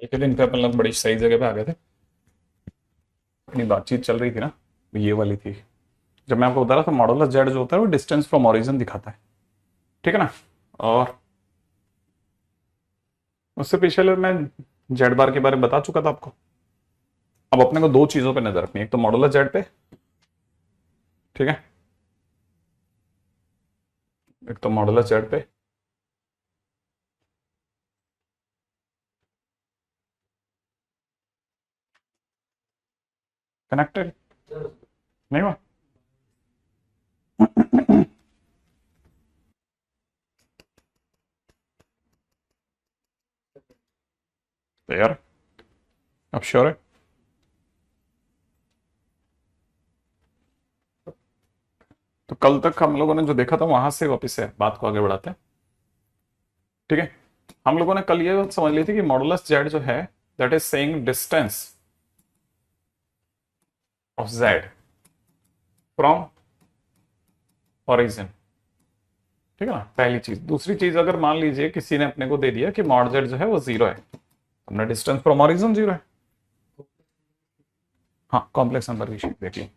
एक दिन पे अपन लोग बड़ी सही जगह पे आ गए थे। अपनी बातचीत चल रही थी ना, ये वाली थी। जब मैं आपको बता रहा था मॉडुलस जेड जो होता है वो डिस्टेंस फ्रॉम ओरिजिन दिखाता है, ठीक है ना। और उससे पिछले मैं जेड बार के बारे में बता चुका था आपको। अब अपने को दो चीजों पे नजर रखनी है, एक तो मॉडुलस जेड पे, ठीक है, एक तो मॉडुलस जेड पे। कनेक्टेड नहीं हुआ। तो यार, अब श्योर है। तो कल तक हम लोगों ने जो देखा था वहां से वापस से बात को आगे बढ़ाते हैं, ठीक है। हम लोगों ने कल ये बात समझ ली थी कि मॉडुलस जेड जो है that is saying distance of Z from origin, ठीक है ना, पहली चीज। दूसरी चीज, अगर मान लीजिए किसी ने अपने को दे दिया कि मॉड जेड जो है वो जीरो है, अपना डिस्टेंस फ्रॉम ओरिजिन जीरो है। हाँ, कॉम्प्लेक्स नंबर की शीट देखिए।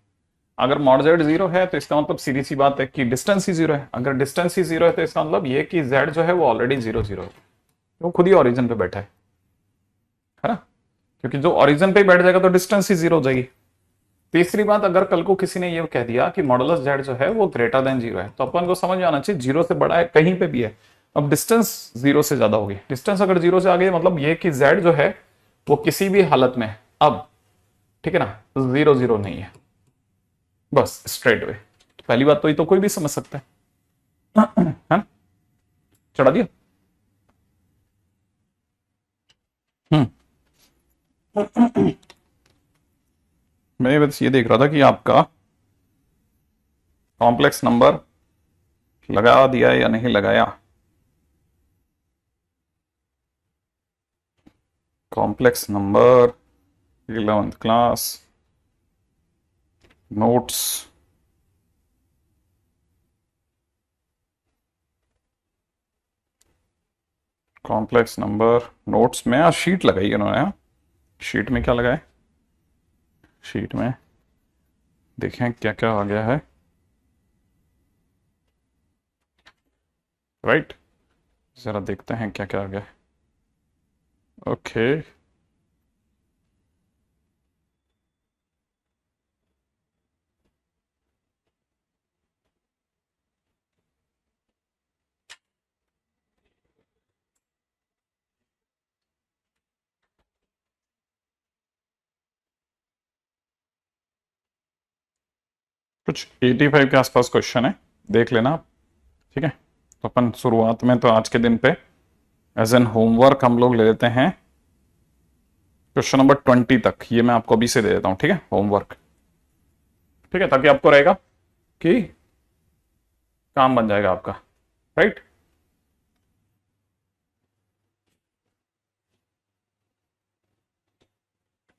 अगर मॉड जेड जीरो है तो इसका मतलब सीधी सी बात है कि डिस्टेंस ही जीरो है। अगर डिस्टेंस ही जीरो है तो इसका मतलब ये कि जेड जो है वो ऑलरेडी जीरो जीरो है, वो खुद ही ओरिजिन पे बैठा है ना। क्योंकि जो ओरिजिन पे ही बैठ जाएगा तो डिस्टेंस ही जीरो हो जाएगी। तीसरी बात, अगर कल को किसी ने ये कह दिया कि मॉडुलस जेड जो है वो ग्रेटर देन जीरो है, तो अपन को समझ में आना चाहिए जीरो से बड़ा है कहीं पे भी है। अब डिस्टेंस जीरो से ज्यादा होगी, डिस्टेंस अगर जीरो से आगे मतलब ये कि जेड जो है वो किसी भी हालत में अब, ठीक है ना, जीरो जीरो नहीं है, बस स्ट्रेट वे। तो पहली बात तो ये तो कोई भी समझ सकता है ना। चढ़ा दिया। हम्म। मैं बस ये देख रहा था कि आपका कॉम्प्लेक्स नंबर लगा दिया या नहीं लगाया। Complex number 11th class notes. Complex number notes में यार शीट लगाई उन्होंने, हाँ? शीट में क्या लगाए, शीट में देखें क्या क्या आ गया है। राइट, जरा देखते हैं क्या क्या आ गया है। ओके। कुछ 85 के आसपास क्वेश्चन है, देख लेना आप, ठीक है। तो अपन शुरुआत में तो आज के दिन पे एज एन होमवर्क हम लोग ले लेते हैं क्वेश्चन नंबर 20 तक। ये मैं आपको अभी से दे देता हूं, ठीक है, होमवर्क, ठीक है, ताकि आपको रहेगा कि काम बन जाएगा आपका। राइट।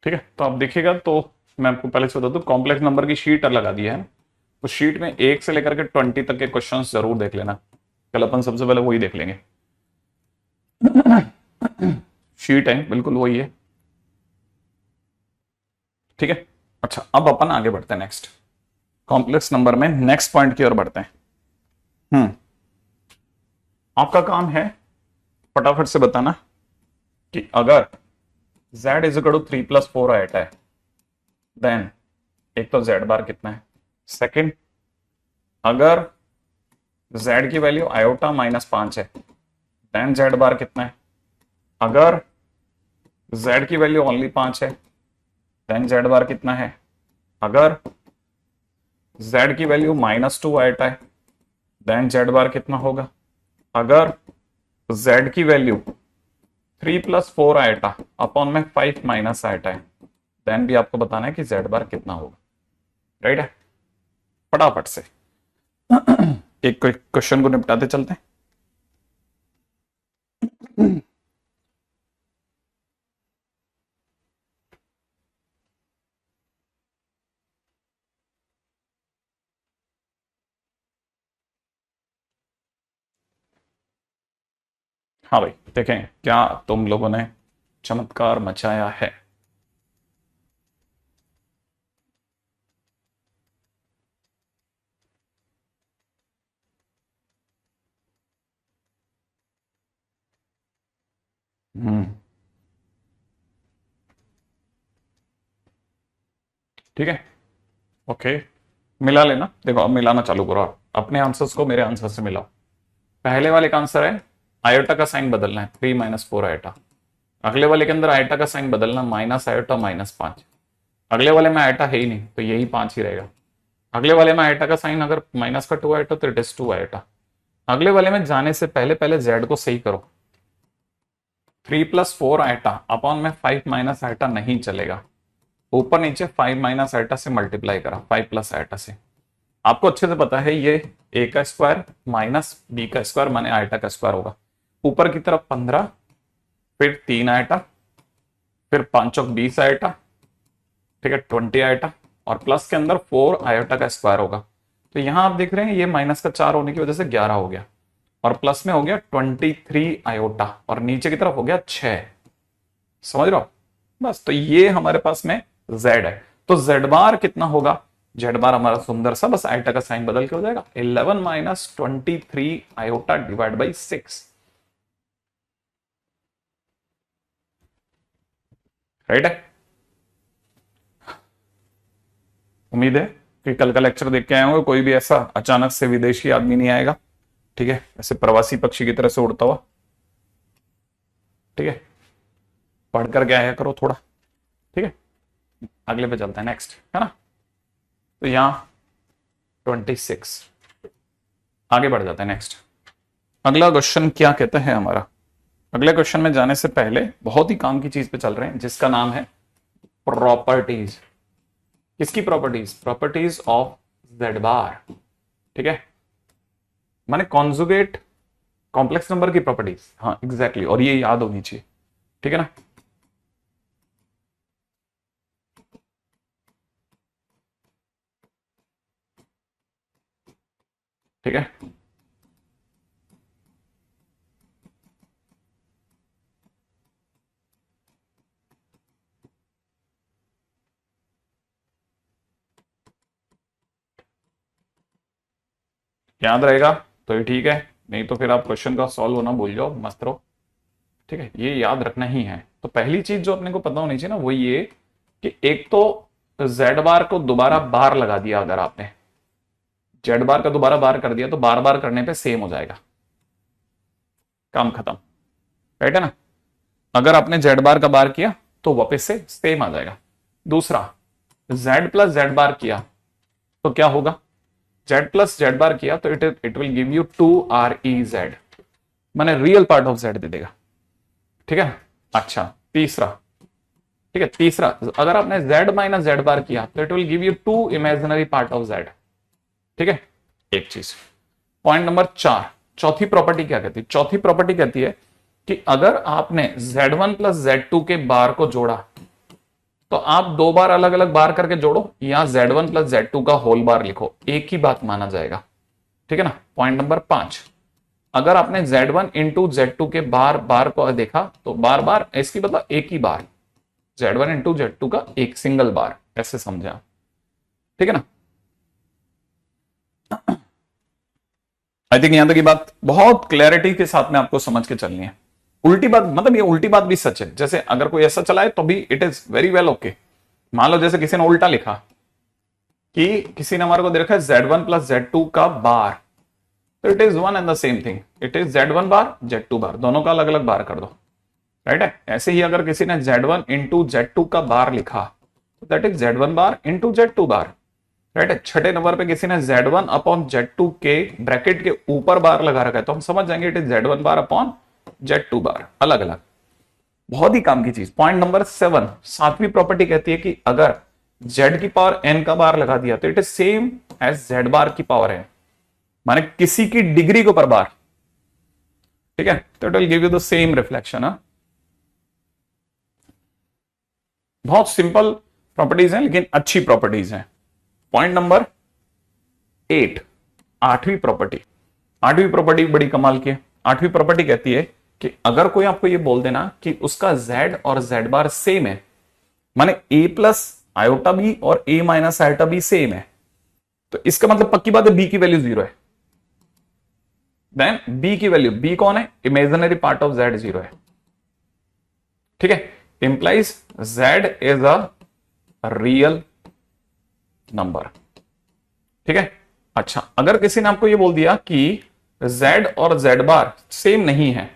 ठीक है, तो आप देखिएगा तो मैं आपको पहले से बता दूं, कॉम्प्लेक्स नंबर की शीट लगा दी है। उस शीट में 1 से लेकर के 20 तक के क्वेश्चंस जरूर देख लेना। कल अपन सबसे पहले वही देख लेंगे। शीट है बिल्कुल वही है, ठीक है। अच्छा, अब अपन आगे बढ़ते हैं नेक्स्ट कॉम्प्लेक्स नंबर में, नेक्स्ट पॉइंट की ओर बढ़ते हैं। हम्म। आपका काम है फटाफट से बताना कि अगर z is equal to 3+4 iota है, देन एक तो z बार कितना है। सेकंड, अगर z की वैल्यू आयोटा -5 है, देन z बार कितना है। अगर z की वैल्यू ओनली 5 है, देन z बार कितना है। अगर z की वैल्यू -2 आइटा है, देन z बार कितना होगा। अगर z की वैल्यू 3+4 आइटा अपॉन में 5 माइनस आइटा है, देन भी आपको बताना है कि z बार कितना होगा। राइट है, फटाफट से एक क्वेश्चन को निपटाते चलते हैं। हाँ भाई, देखें क्या तुम लोगों ने चमत्कार मचाया है। हम्म, ठीक है, ओके। मिला लेना, देखो अब मिलाना चालू करो आप अपने आंसर्स को मेरे आंसर से मिलाओ। पहले वाले का आंसर है आयोटा का साइन बदलना है 3 - 4 आयोटा। अगले वाले के अंदर आयोटा का साइन बदलना माइनस आयोटा -5। अगले वाले में आयोटा है ही नहीं तो यही 5 ही रहेगा। अगले वाले में आयोटा का साइन अगर माइनस का 2 आयोटा तो इट इज 2 आयोटा। अगले वाले में जाने से पहले पहले जेड को सही करो। 3 + 4 आयोटा अपॉन में 5 माइनस आयोटा नहीं चलेगा। ऊपर नीचे 5 माइनस आयोटा से मल्टीप्लाई करा 5 प्लस आयोटा से। आपको अच्छे से पता है ये ए का स्क्वायर माइनस बी का स्क्वायर माने आयटा का स्क्वायर होगा। ऊपर की तरफ 15, फिर 3 आयटा, फिर 5 × 20 आयटा, ठीक है 20 आयटा, और प्लस के अंदर 4 आयोटा का स्क्वायर होगा। तो यहां आप देख रहे हैं ये माइनस का 4 होने की वजह से 11 हो गया, और प्लस में हो गया 23 आयोटा, और नीचे की तरफ हो गया 6। समझ रहे हो? बस तो ये हमारे पास में z है। तो z बार कितना होगा? z बार हमारा सुंदर सा बस आयोटा का साइन बदल के हो जाएगा 11 - 23 आयोटा डिवाइड बाई 6। राइट है? उम्मीद है कि कल का लेक्चर देख के आए होंगे, कोई भी ऐसा अचानक से विदेशी आदमी नहीं आएगा, ठीक है, ऐसे प्रवासी पक्षी की तरह से उड़ता हुआ, ठीक है। पढ़ कर के आया करो थोड़ा, ठीक है। अगले पे चलते हैं, नेक्स्ट है ना। तो यहां 26 आगे बढ़ जाते हैं। नेक्स्ट अगला क्वेश्चन क्या कहता है हमारा? अगले क्वेश्चन में जाने से पहले बहुत ही काम की चीज पे चल रहे हैं जिसका नाम है प्रॉपर्टीज। किसकी properties? Properties of Z bar, ठीक है, माने कॉन्जुगेट कॉम्प्लेक्स नंबर की प्रॉपर्टीज। हाँ एग्जैक्टली, और ये याद होनी चाहिए, ठीक है ना। ठीक है, याद रहेगा तो ये ठीक है, नहीं तो फिर आप क्वेश्चन का सॉल्व होना भूल जाओ, मस्त रहो, ठीक है। ये याद रखना ही है। तो पहली चीज जो अपने को पता होनी चाहिए ना वो ये कि एक तो जेड बार को दोबारा बार लगा दिया, अगर आपने जेड बार का दोबारा बार कर दिया तो बार बार करने पे सेम हो जाएगा, काम खत्म, राइट है ना। अगर आपने जेड बार का बार किया तो वापस से सेम आ जाएगा। दूसरा, जेड प्लस जेड बार किया तो क्या होगा? जेड प्लस जेड बार किया तो it will give you 2REZ, माने रियल पार्ट ऑफ जेड दे देगा, ठीक है। अच्छा तीसरा, ठीक है, तीसरा अगर आपने जेड माइनस जेड बार किया तो it will give you 2 imaginary part of Z, ठीक है। एक चीज, पॉइंट नंबर 4, चौथी प्रॉपर्टी क्या कहती है? चौथी प्रॉपर्टी कहती है कि अगर आपने Z1 + Z2 के बार को जोड़ा तो आप 2 बार अलग अलग बार करके जोड़ो, या Z1 + Z2 का होल बार लिखो, एक ही बात माना जाएगा, ठीक है ना। पॉइंट नंबर 5, अगर आपने Z1 × Z2 के बार बार को देखा तो बार बार इसकी मतलब एक ही बार, Z1 × Z2 का एक सिंगल बार, ऐसे समझा, ठीक है ना। आई थिंक यहां तक की बात बहुत क्लैरिटी के साथ में आपको समझ के चलनी है। उल्टी बात मतलब ये उल्टी बात भी सच है, जैसे अगर कोई ऐसा चलाए तो भी it is very well okay. मान लो जैसे किसी ने उल्टा लिखा कि किसी ने हमारे को दे रखा है Z1 + Z2 का बार, तो it is one and the same thing, it is Z1 bar Z2 बार, दोनों का अलग अलग बार कर दो, राइट है। ऐसे ही अगर किसी ने Z1 × Z2 का बार लिखा तो that is Z1 bar × Z2 bar, right है। छठे नंबर पे किसी ने Z1 अपॉन Z2 के ब्रैकेट के ऊपर बार लगा रखा है तो हम समझ जाएंगे it is Z1 bar upon Z2 बार, अलग अलग, बहुत ही काम की चीज। पॉइंट नंबर 7, सातवीं प्रॉपर्टी कहती है कि अगर Z की पावर n का बार लगा दिया तो it is same as Z bar की पावर n, माने किसी की डिग्री के ऊपर बार, ठीक है, तो it will give you the same reflection. बहुत सिंपल प्रॉपर्टीज हैं लेकिन अच्छी प्रॉपर्टीज हैं। पॉइंट नंबर 8, आठवीं प्रॉपर्टी। आठवीं प्रॉपर्टी बड़ी कमाल की है। आठवीं प्रॉपर्टी कहती है कि अगर कोई आपको ये बोल देना कि उसका z और z बार सेम है, माने a प्लस आयोटा बी और a minus iota B same है, तो इसका मतलब पक्की बात है b की वैल्यू 0 है। देन b की वैल्यू, b कौन है, इमेजिनरी पार्ट ऑफ z 0 है, ठीक है, implies z is a real number, ठीक है। अच्छा, अगर किसी ने आपको ये बोल दिया कि z और z बार सेम नहीं है,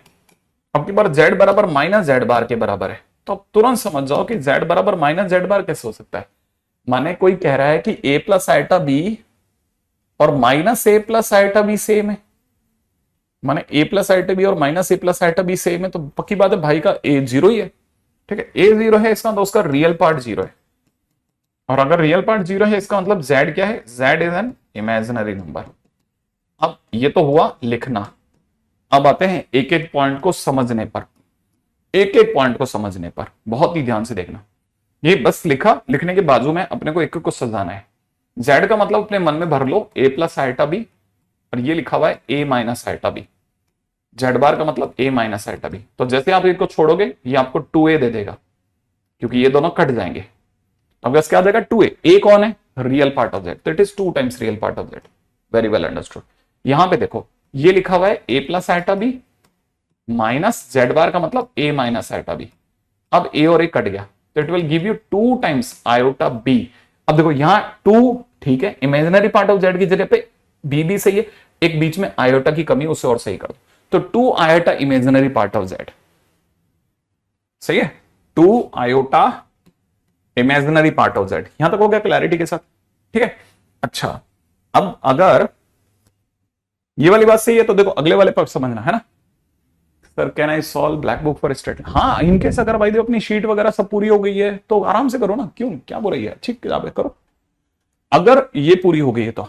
अब की बार z बराबर माइनस z बार के बराबर है, तो आप तुरंत समझ जाओ कि z बराबर माइनस z बार कैसे हो सकता है। माने कोई कह रहा है कि a प्लस आइटा b और minus a plus iota b same है, माने a प्लस आइटा b और minus a plus iota b same है, तो पक्की बात है भाई का a 0 ही है, ठीक है। a 0 है इसका मतलब उसका रियल पार्ट 0 है, और अगर रियल पार्ट 0 है इसका मतलब z क्या है, z is an imaginary number. अब ये तो हुआ लिखना, अब आते हैं एक एक पॉइंट को समझने पर, एक एक पॉइंट को समझने पर बहुत ही ध्यान से देखना। ये बस लिखा, लिखने के बाजू में अपने को एक एक को सजाना है। z का मतलब अपने मन में भर लो a प्लस आइटा बी, और ये लिखा हुआ है a minus iota B. z bar का मतलब a माइनस आइटा बी, तो जैसे आप इसको छोड़ोगे ये आपको 2a दे देगा, क्योंकि ये दोनों कट जाएंगे। अब क्या आ जाएगा 2a, a कौन है, रियल पार्ट ऑफ z, तो it is 2 times real part of z। Very well understood. यहां पे देखो ये लिखा हुआ है a plus iota B minus z bar का मतलब a माइनस आइटा बी। अब a और a कट गया, तो it will give you 2 times iota b। अब देखो यहां 2 ठीक है, इमेजिनरी पार्ट ऑफ z की जगह पे b भी सही है, एक बीच में आयोटा की कमी, उसे और सही कर दो, तो 2 iota imaginary part of z, सही है, 2 iota imaginary part of z। यहां तक हो गया क्लैरिटी के साथ, ठीक है। अच्छा, अब अगर ये वाली बात सही है तो देखो अगले वाले पर समझना है ना। Sir can I solve black book for statement, हाँ इनकेस अगर भाई अपनी शीट वगैरह सब पूरी हो गई है तो आराम से करो ना, क्यों क्या बोल रही है, ठीक किताब करो। अगर ये पूरी हो गई है तो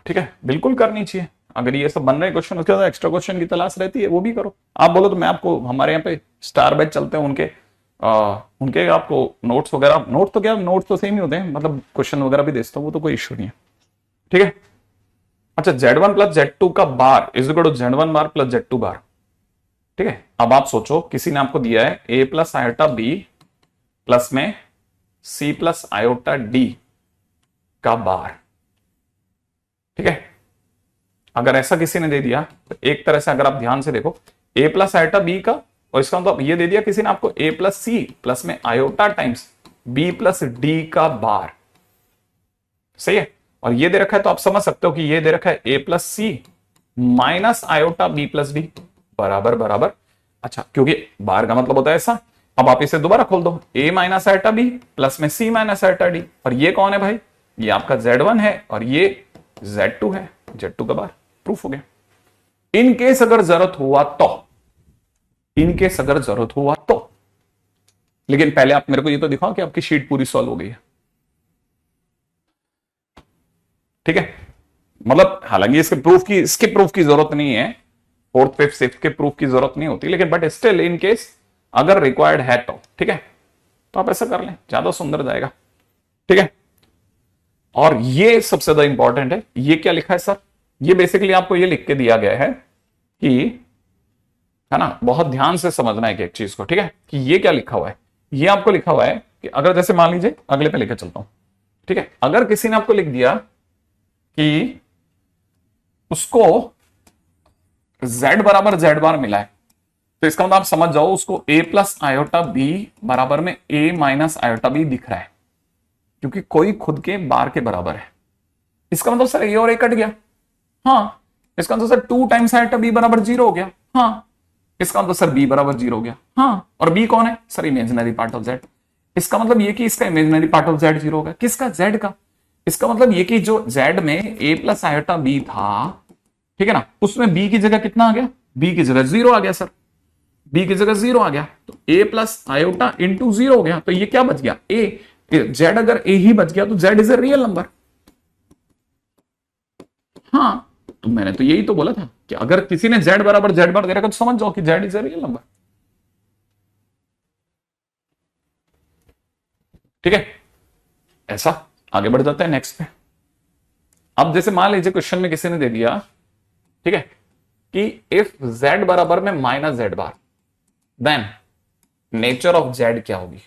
ठीक है, बिल्कुल करनी चाहिए। अगर ये सब बन रहे क्वेश्चन, उसके बाद एक्स्ट्रा क्वेश्चन की तलाश रहती है, वो भी करो। आप बोलो तो मैं आपको, हमारे यहाँ पे स्टार बैच चलते हैं उनके आपको नोट्स वगैरह, नोट तो क्या, नोट्स तो सेम ही होते हैं, मतलब क्वेश्चन वगैरह भी देता हूँ, वो तो कोई इश्यू नहीं है, ठीक है। अच्छा, z1 प्लस z2 का bar is equal to z1 bar plus z2 bar, ठीक है। अब आप सोचो किसी ने आपको दिया है a plus iota b plus में c प्लस आयोटा d का बार, ठीक है। अगर ऐसा किसी ने दे दिया तो एक तरह से अगर आप ध्यान से देखो a प्लस आयोटा b का, और इसका मतलब ये दे दिया किसी ने आपको a प्लस सी प्लस में iota times b plus d का बार, सही है। और ये दे रखा है तो आप समझ सकते हो कि ये दे रखा है a plus C minus iota b plus D बराबर बराबर। अच्छा, क्योंकि बार का मतलब होता है ऐसा, अब आप इसे दोबारा खोल दो, a minus iota b plus में c माइनस आयोटा डी, और ये कौन है भाई, ये आपका z1 है और ये z2 है, z2 का बार, प्रूफ हो गया। इन केस अगर जरूरत हुआ तो, इन केस अगर जरूरत हुआ तो, लेकिन पहले आप मेरे को ये तो दिखाओ कि आपकी शीट पूरी सॉल्व हो गई है, ठीक है। मतलब हालांकि इसके प्रूफ की जरूरत नहीं है, फोर्थ फिफ्थ सिक्स्थ के प्रूफ की जरूरत नहीं होती, लेकिन बट स्टिल इन केस अगर रिक्वायर्ड है तो, ठीक है, तो आप ऐसा कर लें, ज्यादा सुंदर जाएगा, ठीक है। और ये सबसे ज्यादा इंपॉर्टेंट है, ये क्या लिखा है सर, ये बेसिकली आपको ये लिख के दिया गया है कि, है ना, बहुत ध्यान से समझना है एक चीज को, ठीक है, कि ये क्या लिखा हुआ है। ये आपको लिखा हुआ है कि अगर जैसे मान लीजिए अगले पे लेकर चलता हूं, ठीक है, अगर किसी ने आपको लिख दिया कि उसको z बराबर z बार मिला है, तो इसका मतलब आप समझ जाओ उसको a प्लस आयोटा बी बराबर में a माइनस आयोटा बी दिख रहा है, क्योंकि कोई खुद के बार के बराबर है। इसका मतलब सर a और a कट गया, हाँ। इसका मतलब सर 2 टाइम्स आयोटा b बराबर 0 हो गया, हाँ। इसका मतलब सर b बराबर 0 हो गया, हाँ। और b कौन है sir, imaginary part of z। इसका मतलब ये कि इसका इमेजिनरी पार्ट ऑफ z 0 हो गया, किसका, z का। इसका मतलब ये कि जो z में a प्लस आयोटा b था, ठीक है ना, उसमें b की जगह कितना आ गया, b की जगह 0 आ गया सर, b की जगह 0 आ गया, तो a प्लस आयोटा इंटू 0 हो गया, तो ये क्या बच गया, a, z अगर a ही बच गया तो z is a real number, हाँ। तो मैंने तो यही तो बोला था कि अगर किसी ने z बराबर z बार दे रखा तो समझ जाओ कि z is a real number, ठीक है। ऐसा आगे बढ़ जाता है नेक्स्ट पे। अब जैसे मान लीजिए क्वेश्चन में किसी ने दे दिया, ठीक है, कि इफ z बराबर में minus Z bar, then nature of z क्या होगी,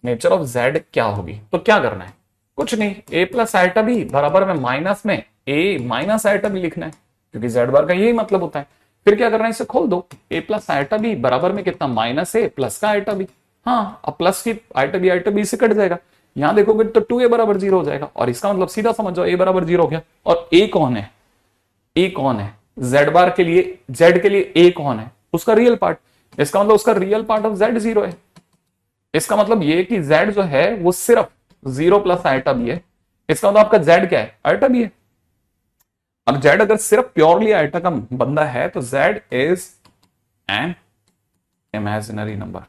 नेचर ऑफ z क्या होगी। तो क्या करना है, कुछ नहीं, a प्लस आइटा बी बराबर में माइनस में a माइनस आइटा बी लिखना है, क्योंकि z बार का यही मतलब होता है। फिर क्या करना है, इसे खोल दो, a प्लस आइटा बी बराबर में कितना, माइनस a प्लस का आइटा बी। हाँ, अब प्लस की आइटा बी से कट जाएगा, यहां देखोगे तो 2a बराबर 0 हो जाएगा, और इसका मतलब सीधा समझ जाओ a बराबर 0 हो गया। और a कौन है, a कौन है, z बार के लिए, z के लिए a कौन है, उसका रियल पार्ट, इसका मतलब उसका रियल पार्ट ऑफ z 0 है। इसका मतलब ये कि z जो है वो सिर्फ 0 प्लस आइटा बी है, इसका मतलब आपका z क्या है, आइटा बी है। अब z अगर सिर्फ प्योरली आइटा का बंदा है तो z is an imaginary number,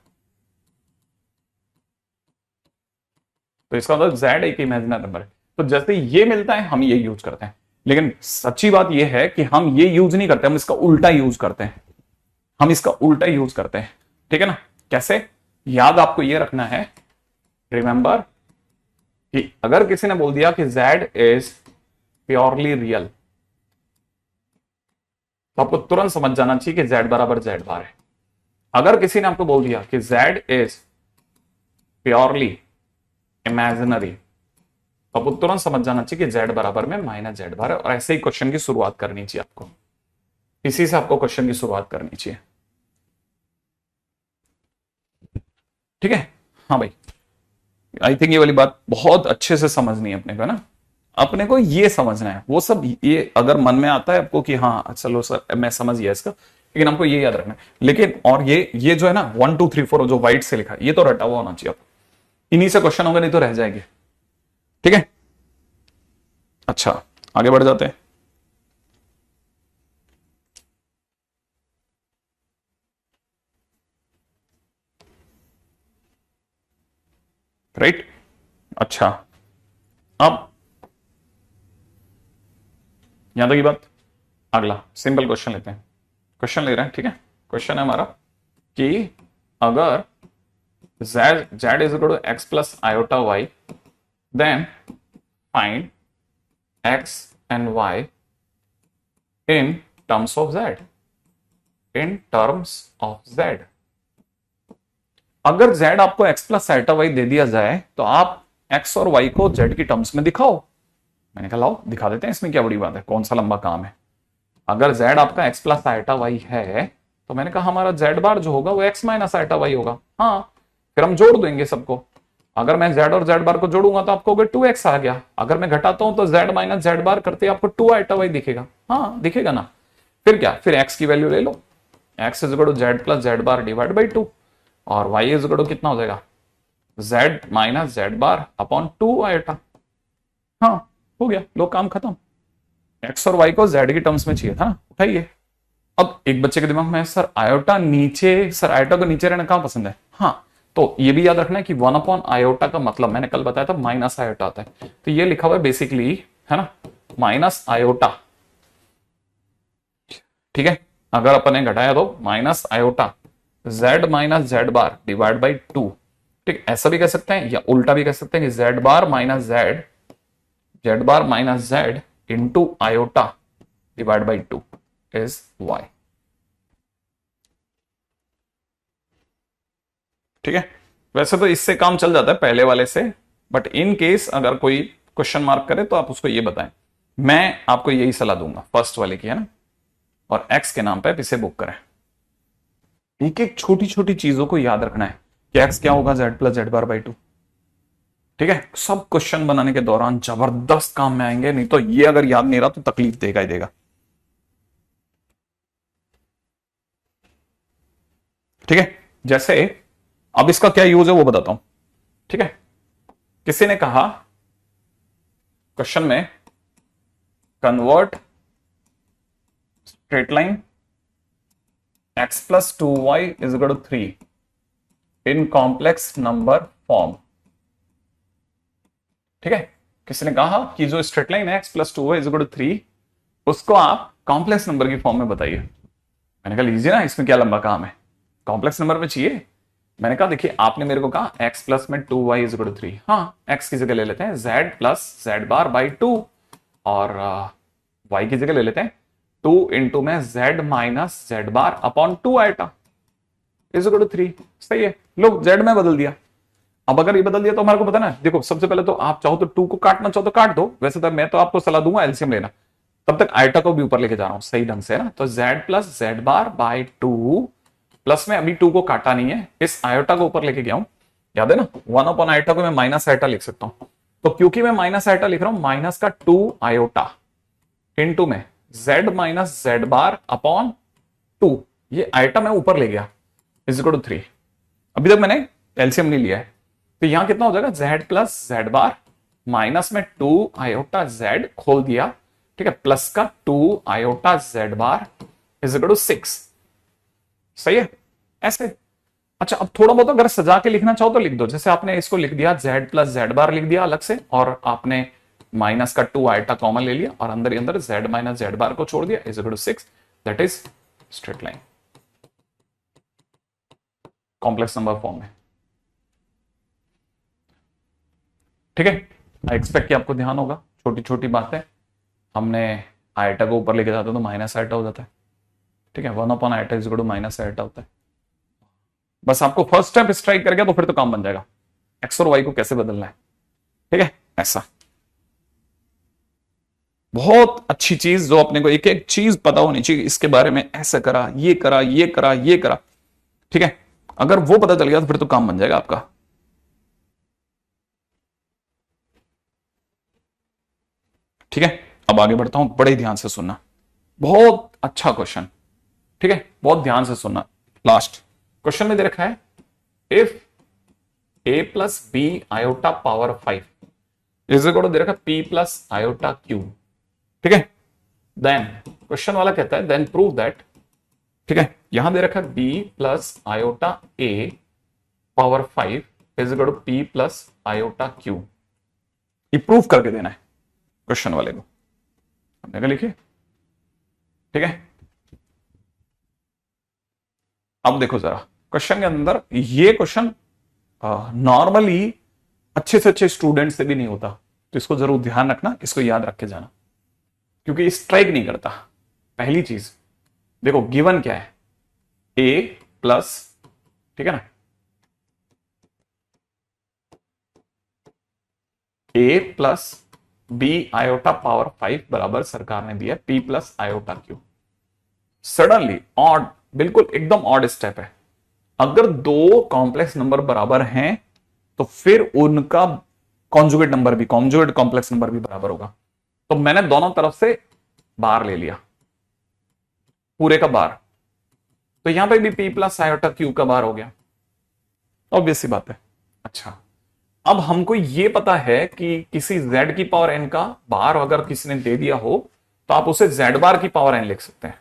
तो इसका मतलब z एक इमेजिनरी नंबर है। तो जैसे ये मिलता है हम ये यूज करते हैं, लेकिन सच्ची बात ये है कि हम ये यूज नहीं करते, हम इसका उल्टा यूज करते हैं, हम इसका उल्टा यूज करते हैं। ठीक है ना, कैसे, याद आपको ये रखना है, रिमेंबर कि अगर किसी ने बोल दिया कि z इज प्योरली रियल, तो आपको तुरंत समझ जाना चाहिए कि z बराबर z बार है। अगर किसी ने आपको बोल दिया कि z इज प्योरली इमेजिनरी, तो आपको तुरंत समझ जाना चाहिए कि z बराबर में माइनस z बार है। और ऐसे ही क्वेश्चन की शुरुआत करनी चाहिए आपको, इसी से आपको क्वेश्चन की शुरुआत करनी चाहिए। ठीक है, हाँ भाई, आई थिंक ये वाली बात बहुत अच्छे से समझनी है अपने को ना, अपने को ये समझना है, वो सब ये अगर मन में आता है आपको कि हाँ चलो सर मैं समझ गया इसका, लेकिन हमको ये याद रखना है। लेकिन और ये जो है ना 1 2 3 4 जो व्हाइट से लिखा है, ये तो रटा हुआ होना चाहिए आपको, इन्हीं से क्वेश्चन होगा, नहीं तो रह जाएंगे। ठीक है, अच्छा आगे बढ़ जाते हैं। राइट, अच्छा अब यहां तक की बात, अगला सिंपल क्वेश्चन लेते हैं, क्वेश्चन ले रहे हैं। ठीक है, क्वेश्चन है हमारा कि अगर z is equal to x plus iota y, then find x and y in terms of z, in terms of z। अगर z आपको x प्लस आयोटा y दे दिया जाए तो आप x और y को z की टर्म्स में दिखाओ। मैंने कहा लाओ दिखा देते हैं, इसमें क्या बड़ी बात है, कौन सा लंबा काम है। अगर z आपका x प्लस आइटा y है तो मैंने कहा हमारा z बार जो होगा वो x माइनस आइटा y होगा। हाँ, फिर हम जोड़ देंगे सबको, अगर मैं z और z बार को जोड़ूंगा तो आपको 2x आ गया, अगर मैं घटाता हूं तो z माइनस z बार करते आपको 2 आइटा y दिखेगा। हाँ दिखेगा ना, फिर क्या, फिर x की वैल्यू ले लो, x is equal to z plus z bar divide by 2, और y इज इक्वल टू कितना हो जाएगा, z minus z bar upon 2 iota. हाँ हो गया, लो काम खत्म। x और y को z की टर्म्स में चाहिए था ना, उठाइए। अब एक बच्चे के दिमाग में सर आयोटा नीचे, सर आयोटा को नीचे रहना कहां पसंद है। हाँ, तो ये भी याद रखना है कि 1 अपॉन आयोटा का मतलब मैंने कल बताया था माइनस आयोटा आता है, तो ये लिखा हुआ है बेसिकली, है ना, माइनस आयोटा। ठीक है, अगर अपन ने घटाया तो minus iota z minus z bar divide by 2। ठीक, ऐसा भी कह सकते हैं या उल्टा भी कह सकते हैं कि z bar minus z bar minus z into iota divide by 2 is y। ठीक है, वैसे तो इससे काम चल जाता है पहले वाले से, बट इन केस अगर कोई क्वेश्चन मार्क करे तो आप उसको ये बताएं। मैं आपको यही सलाह दूंगा फर्स्ट वाले की, है ना, और x के नाम पे इसे बुक करें। एक एक छोटी छोटी चीजों को याद रखना है कि x क्या होगा, z plus z bar by 2। ठीक है, सब क्वेश्चन बनाने के दौरान जबरदस्त काम में आएंगे, नहीं तो ये अगर याद नहीं रहा तो तकलीफ देगा ही देगा। ठीक है, जैसे अब इसका क्या यूज है वो बताता हूं। ठीक है, किसी ने कहा क्वेश्चन में convert straight line x plus 2y is equal to 3 in complex number form. ठीक है, किसी ने कहा कि जो स्ट्रेट लाइन है x plus 2y is equal to 3, उसको आप कॉम्प्लेक्स नंबर की फॉर्म में बताइए। मैंने कहा लीजिए ना, इसमें क्या लंबा काम है, कॉम्प्लेक्स नंबर में चाहिए। मैंने कहा देखिए आपने मेरे को कहा x प्लस में 2y इज इक्वल टू 3, हाँ x की जगह ले लेते हैं z plus z bar by 2 और y की जगह ले लेते हैं 2 इंटू में z minus Z bar upon 2 iota is equal to 3। सही है, लो जेड में बदल दिया। अब अगर ये बदल दिया तो हमारे को पता ना, देखो सबसे पहले तो आप चाहो तो 2 को काटना चाहो तो काट दो, वैसे तो मैं तो आपको सलाह दूंगा एलसीएम लेना। तब तक आइटा को भी ऊपर लेके जा रहा हूं सही ढंग से ना, तो z plus Z bar by 2 plus में अभी 2 को काटा नहीं है, इस आयोटा को ऊपर लेके गया हूं, याद है ना 1 अपॉन आयोटा को मैं माइनस आयोटा लिख सकता हूं। तो क्योंकि मैं माइनस आयोटा लिख रहा हूं, माइनस का 2 आयोटा इंटू में z minus Z bar upon 2, ये आयोटा मैं ऊपर ले गया इज इक्वल टू 3। अभी तक मैंने एलसीएम नहीं लिया है, तो यहां कितना हो जाएगा z प्लस जेड बार माइनस में 2 आयोटा z खोल दिया, ठीक है, प्लस का 2 iota Z bar is equal to 6। सही है ऐसे। अच्छा अब थोड़ा बहुत अगर सजा के लिखना चाहो तो लिख दो, जैसे आपने इसको लिख दिया z प्लस जेड बार लिख दिया अलग से, और आपने माइनस का 2 आइटा कॉमन ले लिया और अंदर ही अंदर z माइनस जेड बार को छोड़ दिया is equal to 6, that is straight line complex number form में। ठीक है, आई एक्सपेक्ट कि आपको ध्यान होगा, छोटी छोटी बातें हमने आइटा को ऊपर लेके जाते तो माइनस आइटा हो जाता है, ठीक है, 1 upon iota is equal to minus iota होता है। बस आपको फर्स्ट स्टेप स्ट्राइक कर गया तो फिर तो काम बन जाएगा, एक्स और वाई को कैसे बदलना है, ठीक है। ऐसा बहुत अच्छी चीज जो अपने को एक एक चीज पता होनी चाहिए इसके बारे में, ऐसा करा ये करा ये करा ये करा, ठीक है, अगर वो पता चल गया तो फिर तो काम बन जाएगा आपका। ठीक है, अब आगे बढ़ता हूं, बड़े ध्यान से सुनना, बहुत अच्छा क्वेश्चन, ठीक है, बहुत ध्यान से सुनना। लास्ट क्वेश्चन में दे रखा है if a plus b iota power 5 is equal to दे रखा p प्लस आयोटा q, ठीक है, देन क्वेश्चन वाला कहता है देन प्रूव दैट, ठीक है, यहां दे रखा b plus iota a power 5 is equal to p plus iota q, ये प्रूव करके देना है क्वेश्चन वाले को, हमने क्या लिखे, ठीक है। अब देखो जरा क्वेश्चन के अंदर, ये क्वेश्चन नॉर्मली अच्छे से अच्छे स्टूडेंट से भी नहीं होता, तो इसको जरूर ध्यान रखना, इसको याद रख के जाना, क्योंकि स्ट्राइक नहीं करता। पहली चीज देखो गिवन क्या है, a प्लस, ठीक है ना, a plus b iota power 5 बराबर सरकार ने दिया p plus iota q। Suddenly odd, बिल्कुल एकदम ऑड स्टेप है, अगर दो कॉम्प्लेक्स नंबर बराबर हैं तो फिर उनका कॉन्जुगेट नंबर भी, कॉन्जुगेट कॉम्प्लेक्स नंबर भी बराबर होगा। तो मैंने दोनों तरफ से बार ले लिया, पूरे का बार, तो यहां पे भी p प्लस आयोटा q का बार हो गया, ऑब्वियस सी बात है। अच्छा अब हमको ये पता है कि किसी z की पावर n का बार अगर किसी ने दे दिया हो तो आप उसे z बार की पावर n लिख सकते हैं,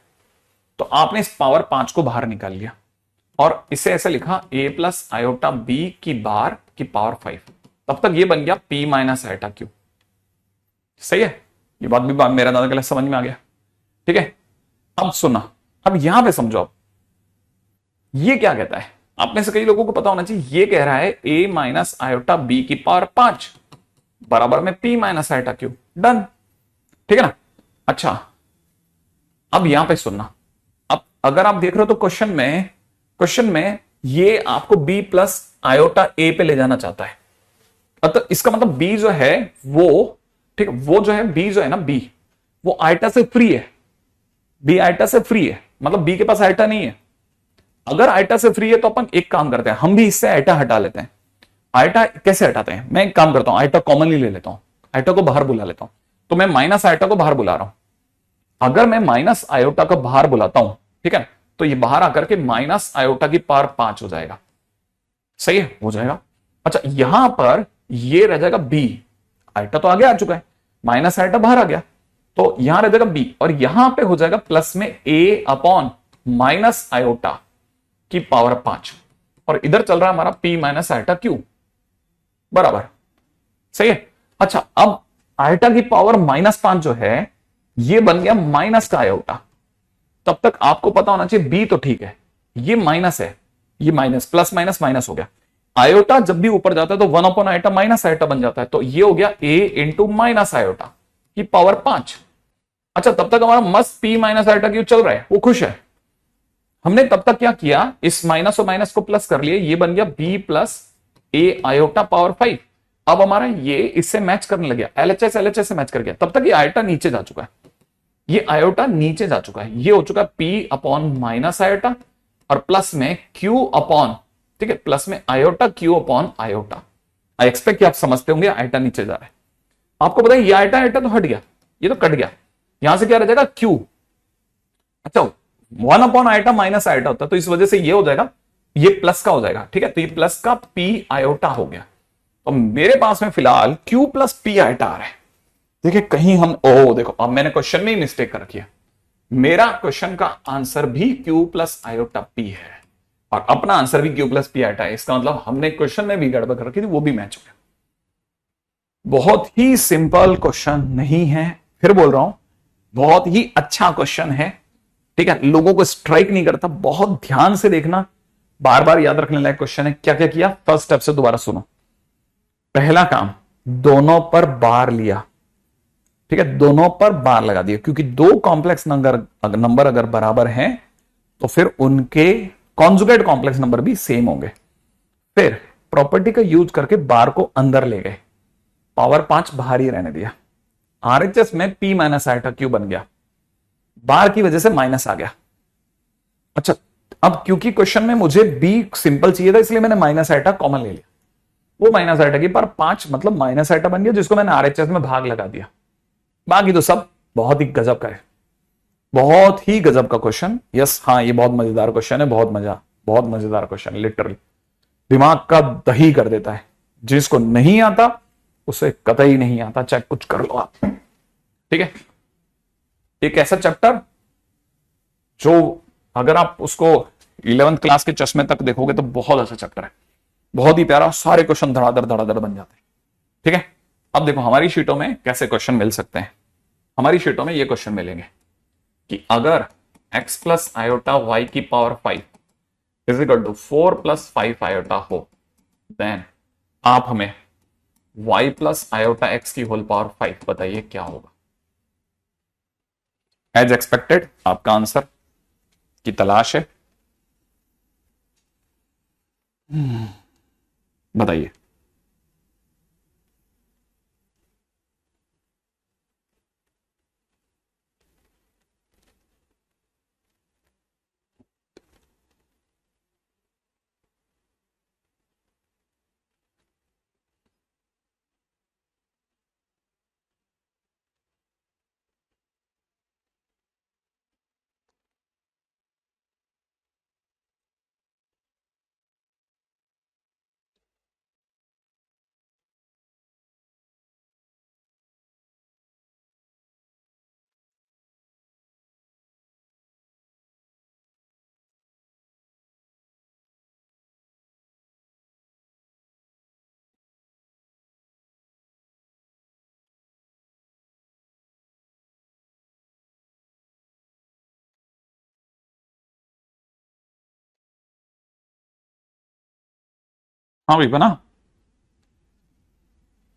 तो आपने इस पावर 5 को बाहर निकाल लिया और इसे ऐसे लिखा a प्लस आयोटा b की बार की पावर 5, तब तक ये बन गया p माइनस आयोटा q। सही है, ये बात भी मेरा दादा के लिए समझ में आ गया, ठीक है। अब सुना, अब यहां पे समझो, अब ये क्या कहता है, आप में से कई लोगों को पता होना चाहिए, ये कह रहा है a माइनस आयोटा b की पावर 5 बराबर में p minus iota q, done, ठीक है ना। अच्छा अब यहां पे सुनना, अब अगर आप देख रहे हो तो क्वेश्चन में ये आपको b प्लस आयोटा a पे ले जाना चाहता है, तो इसका मतलब b जो है वो, ठीक है, वो जो है b जो है ना, b वो आयोटा से फ्री है, b आयोटा से फ्री है, मतलब b के पास आयोटा नहीं है। अगर आयोटा से फ्री है तो अपन एक काम करते हैं, हम भी इससे आयोटा हटा लेते हैं। आयोटा कैसे हटाते हैं, मैं एक काम करता हूं, आयोटा कॉमनली ले लेता हूं, आयोटा को बाहर बुला लेता हूं, तो मैं माइनस आयोटा को बाहर बुला रहा हूं। अगर मैं माइनस आयोटा को बाहर बुलाता हूं, ठीक है, तो ये बाहर आकर के माइनस आयोटा की पावर 5 हो जाएगा, सही है, हो जाएगा। अच्छा यहां पर ये रह जाएगा b, आयोटा तो आगे आ चुका है, माइनस आयोटा बाहर आ गया, तो यहां रह जाएगा b, और यहां पे हो जाएगा प्लस में a अपॉन माइनस आयोटा की पावर 5, और इधर चल रहा है हमारा p माइनस आयोटा q, बराबर, सही है। अच्छा अब आयोटा की पावर -5 जो है ये बन गया माइनस का आयोटा, तब तक आपको पता होना चाहिए b तो ठीक है, ये माइनस है, ये माइनस, प्लस माइनस माइनस हो गया, आयोटा जब भी ऊपर जाता है तो 1 अपॉन आयोटा माइनस आयोटा बन जाता है, तो ये हो गया a इंटू माइनस आयोटा की पावर 5, अच्छा, तब तक हमारा मस्त पी माइनस आयोटा क्यूब चल रहा है, वो खुश है। हमने तब तक क्या किया, इस माइनस और माइनस को प्लस कर लिए, ये बन गया बी प्लस ए आयोटा पावर 5। अब हमारा ये इससे मैच करने लग गया, एलएचएस एलएचएस से मैच कर गया। तब तक ये आयोटा नीचे जा चुका है, ये आयोटा नीचे जा चुका है, ये हो चुका पी अपॉन माइनस आयोटा और प्लस में क्यू अपॉन, ठीक है, प्लस में iota Q upon iota. I expect कि आप समझते होंगे आयोटा नीचे जा रहा है। आपको पता है ये आयोटा आयोटा तो हट गया, ये तो कट गया, यहां से क्या रह जाएगा क्यू। अच्छा, 1 अपॉन आयोटा माइनस आयोटा होता है, तो इस वजह से ये हो जाएगा, ये प्लस का हो जाएगा, ठीक है, तो ये प्लस का पी आयोटा हो गया। तो मेरे पास में फिलहाल क्यू प्लस पी आयोटा आ रहा है। देखिए कहीं हम, ओ देखो अब मैंने क्वेश्चन में ही मिस्टेक कर रखी है, मेरा क्वेश्चन का आंसर भी क्यू प्लस आयोटा पी है और अपना आंसर भी क्यू प्लस पी आयोटा है। इसका मतलब हमने क्वेश्चन में भी गड़बड़ कर रखी थी, वो भी मैच हो गया। बहुत ही सिंपल क्वेश्चन नहीं है, फिर बोल रहा हूं बहुत ही अच्छा क्वेश्चन है, ठीक है, लोगों को स्ट्राइक नहीं करता, बहुत ध्यान से देखना, बार बार याद रखने लायक क्वेश्चन है। क्या क्या किया, फर्स्ट स्टेप से दोबारा सुनो। पहला काम, दोनों पर बार लिया, ठीक है, दोनों पर बार लगा दिया, क्योंकि दो कॉम्प्लेक्स नंबर अगर बराबर हैं तो फिर उनके कॉन्जुगेट कॉम्प्लेक्स नंबर भी सेम होंगे। फिर प्रॉपर्टी का यूज करके बार को अंदर ले गए, पावर 5 बाहर ही रहने दिया, आरएचएस में पी माइनस आयोटा क्यू बन गया, बार की वजह से माइनस आ गया। अच्छा, अब क्योंकि क्वेश्चन में मुझे बी सिंपल चाहिए था, इसलिए मैंने माइनस आयोटा कॉमन ले लिया, वो माइनस आयोटा की पर 5 मतलब माइनस आयोटा बन गया, जिसको मैंने आरएचएस में भाग लगा दिया। बाकी तो सब बहुत ही गजब का है, बहुत ही गजब का क्वेश्चन। यस हाँ, ये बहुत मजेदार क्वेश्चन है, बहुत मजेदार क्वेश्चन, लिटरली दिमाग का दही कर देता है। जिसको नहीं आता उसे कतई नहीं आता, चाहे कुछ कर लो आप, ठीक है। एक ऐसा चैप्टर जो अगर आप उसको 11th क्लास के चश्मे तक देखोगे तो बहुत अच्छा चैप्टर है, बहुत ही प्यारा, सारे क्वेश्चन धड़ाधड़ धड़ाधड़ बन जाते हैं, ठीक है। अब देखो हमारी शीटों में कैसे क्वेश्चन मिल सकते हैं। हमारी शीटों में ये क्वेश्चन मिलेंगे कि अगर x प्लस आयोटा वाई की power 5 is equal to 4 plus 5 iota हो, देन आप हमें y प्लस आयोटा x की होल पावर 5 बताइए क्या होगा। एज एक्सपेक्टेड आपका आंसर की तलाश है, बताइए। हाँ भाई बना,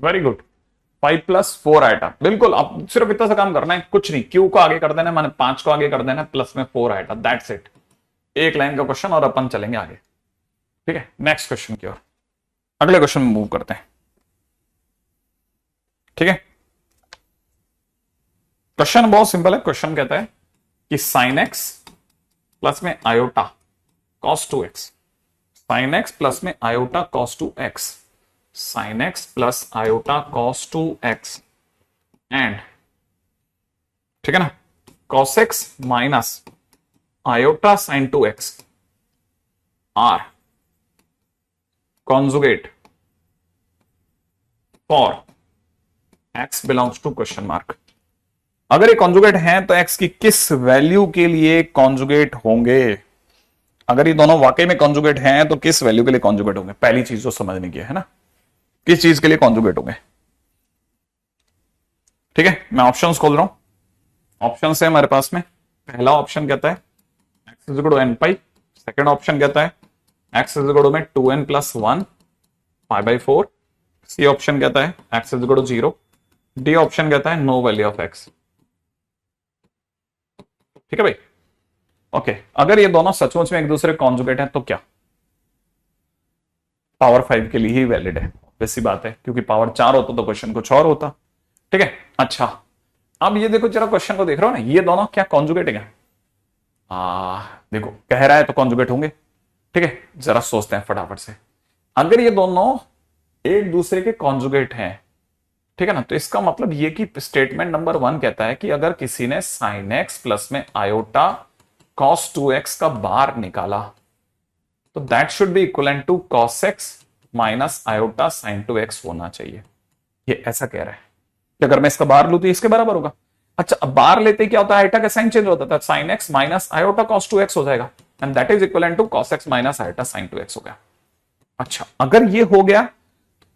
वेरी गुड। 5 प्लस 4 आइटा, बिल्कुल, आप सिर्फ इतना सा काम करना है, कुछ नहीं, क्यू को आगे कर देना है, मैंने 5 को आगे कर देना है, प्लस में 4 आइटा, दैट्स इट। एक लाइन का क्वेश्चन और अपन चलेंगे आगे, ठीक है। नेक्स्ट क्वेश्चन की ओर, अगले क्वेश्चन में मूव करते हैं, ठीक है। क्वेश्चन बहुत सिंपल है। क्वेश्चन कहता है कि साइन एक्स प्लस में iota cos 2x, sine x plus में iota cos 2x, sine x plus iota cos 2x and, ठीक है ना, cos x minus iota sine 2x are conjugate for x belongs to question mark. अगर ये conjugate हैं तो x की किस वैल्यू के लिए कॉन्जुगेट होंगे। अगर ये दोनों वाकई में कॉन्जुगेट हैं तो किस वैल्यू के लिए कॉन्जुगेट होंगे, पहली चीज जो समझने की है ना, किस चीज के लिए कॉन्जुगेट होंगे, ठीक है। मैं ऑप्शंस खोल रहा हूं, ऑप्शंस है हमारे पास में। पहला ऑप्शन कहता है x is equal to n pi, second option कहता है x इज इक्वल टू में 2n plus 1 pi by 4, C option कहता है x is equal to 0, D option कहता है नो वैल्यू ऑफ x। ठीक है भाई। ओके, अगर ये दोनों सचमुच में एक दूसरे कॉन्जुगेट हैं तो क्या? पावर 5 के लिए ही वैलिड है, वैसी बात है, क्योंकि पावर 4 होता तो क्वेश्चन कुछ और होता। ठीक है, अच्छा अब ये देखो जरा, क्वेश्चन को देख रहे हो ना, ये दोनों क्या कॉन्जुगेट है क्या? देखो कह रहा है तो कॉन्जुगेट होंगे। ठीक है, जरा सोचते हैं फटाफट से। अगर ये दोनों एक दूसरे के कॉन्जुगेट हैं, ठीक है ना, तो इसका मतलब ये कि स्टेटमेंट नंबर 1 कहता है कि अगर किसी ने साइन एक्स प्लस में आयोटा कॉस 2x का बार निकाला तो that should be equal to cos x minus iota sine 2x होना चाहिए। ये ऐसा कह रहा है कि अगर मैं इसका बार लूं तो इसके बराबर होगा। अच्छा, अब बार लेते ही क्या होता है, आयोटा का साइन चेंज होता था, sine X minus iota cos 2x हो जाएगा, and that is equal to cos x minus iota sine 2x हो गया। अच्छा, अगर ये हो गया,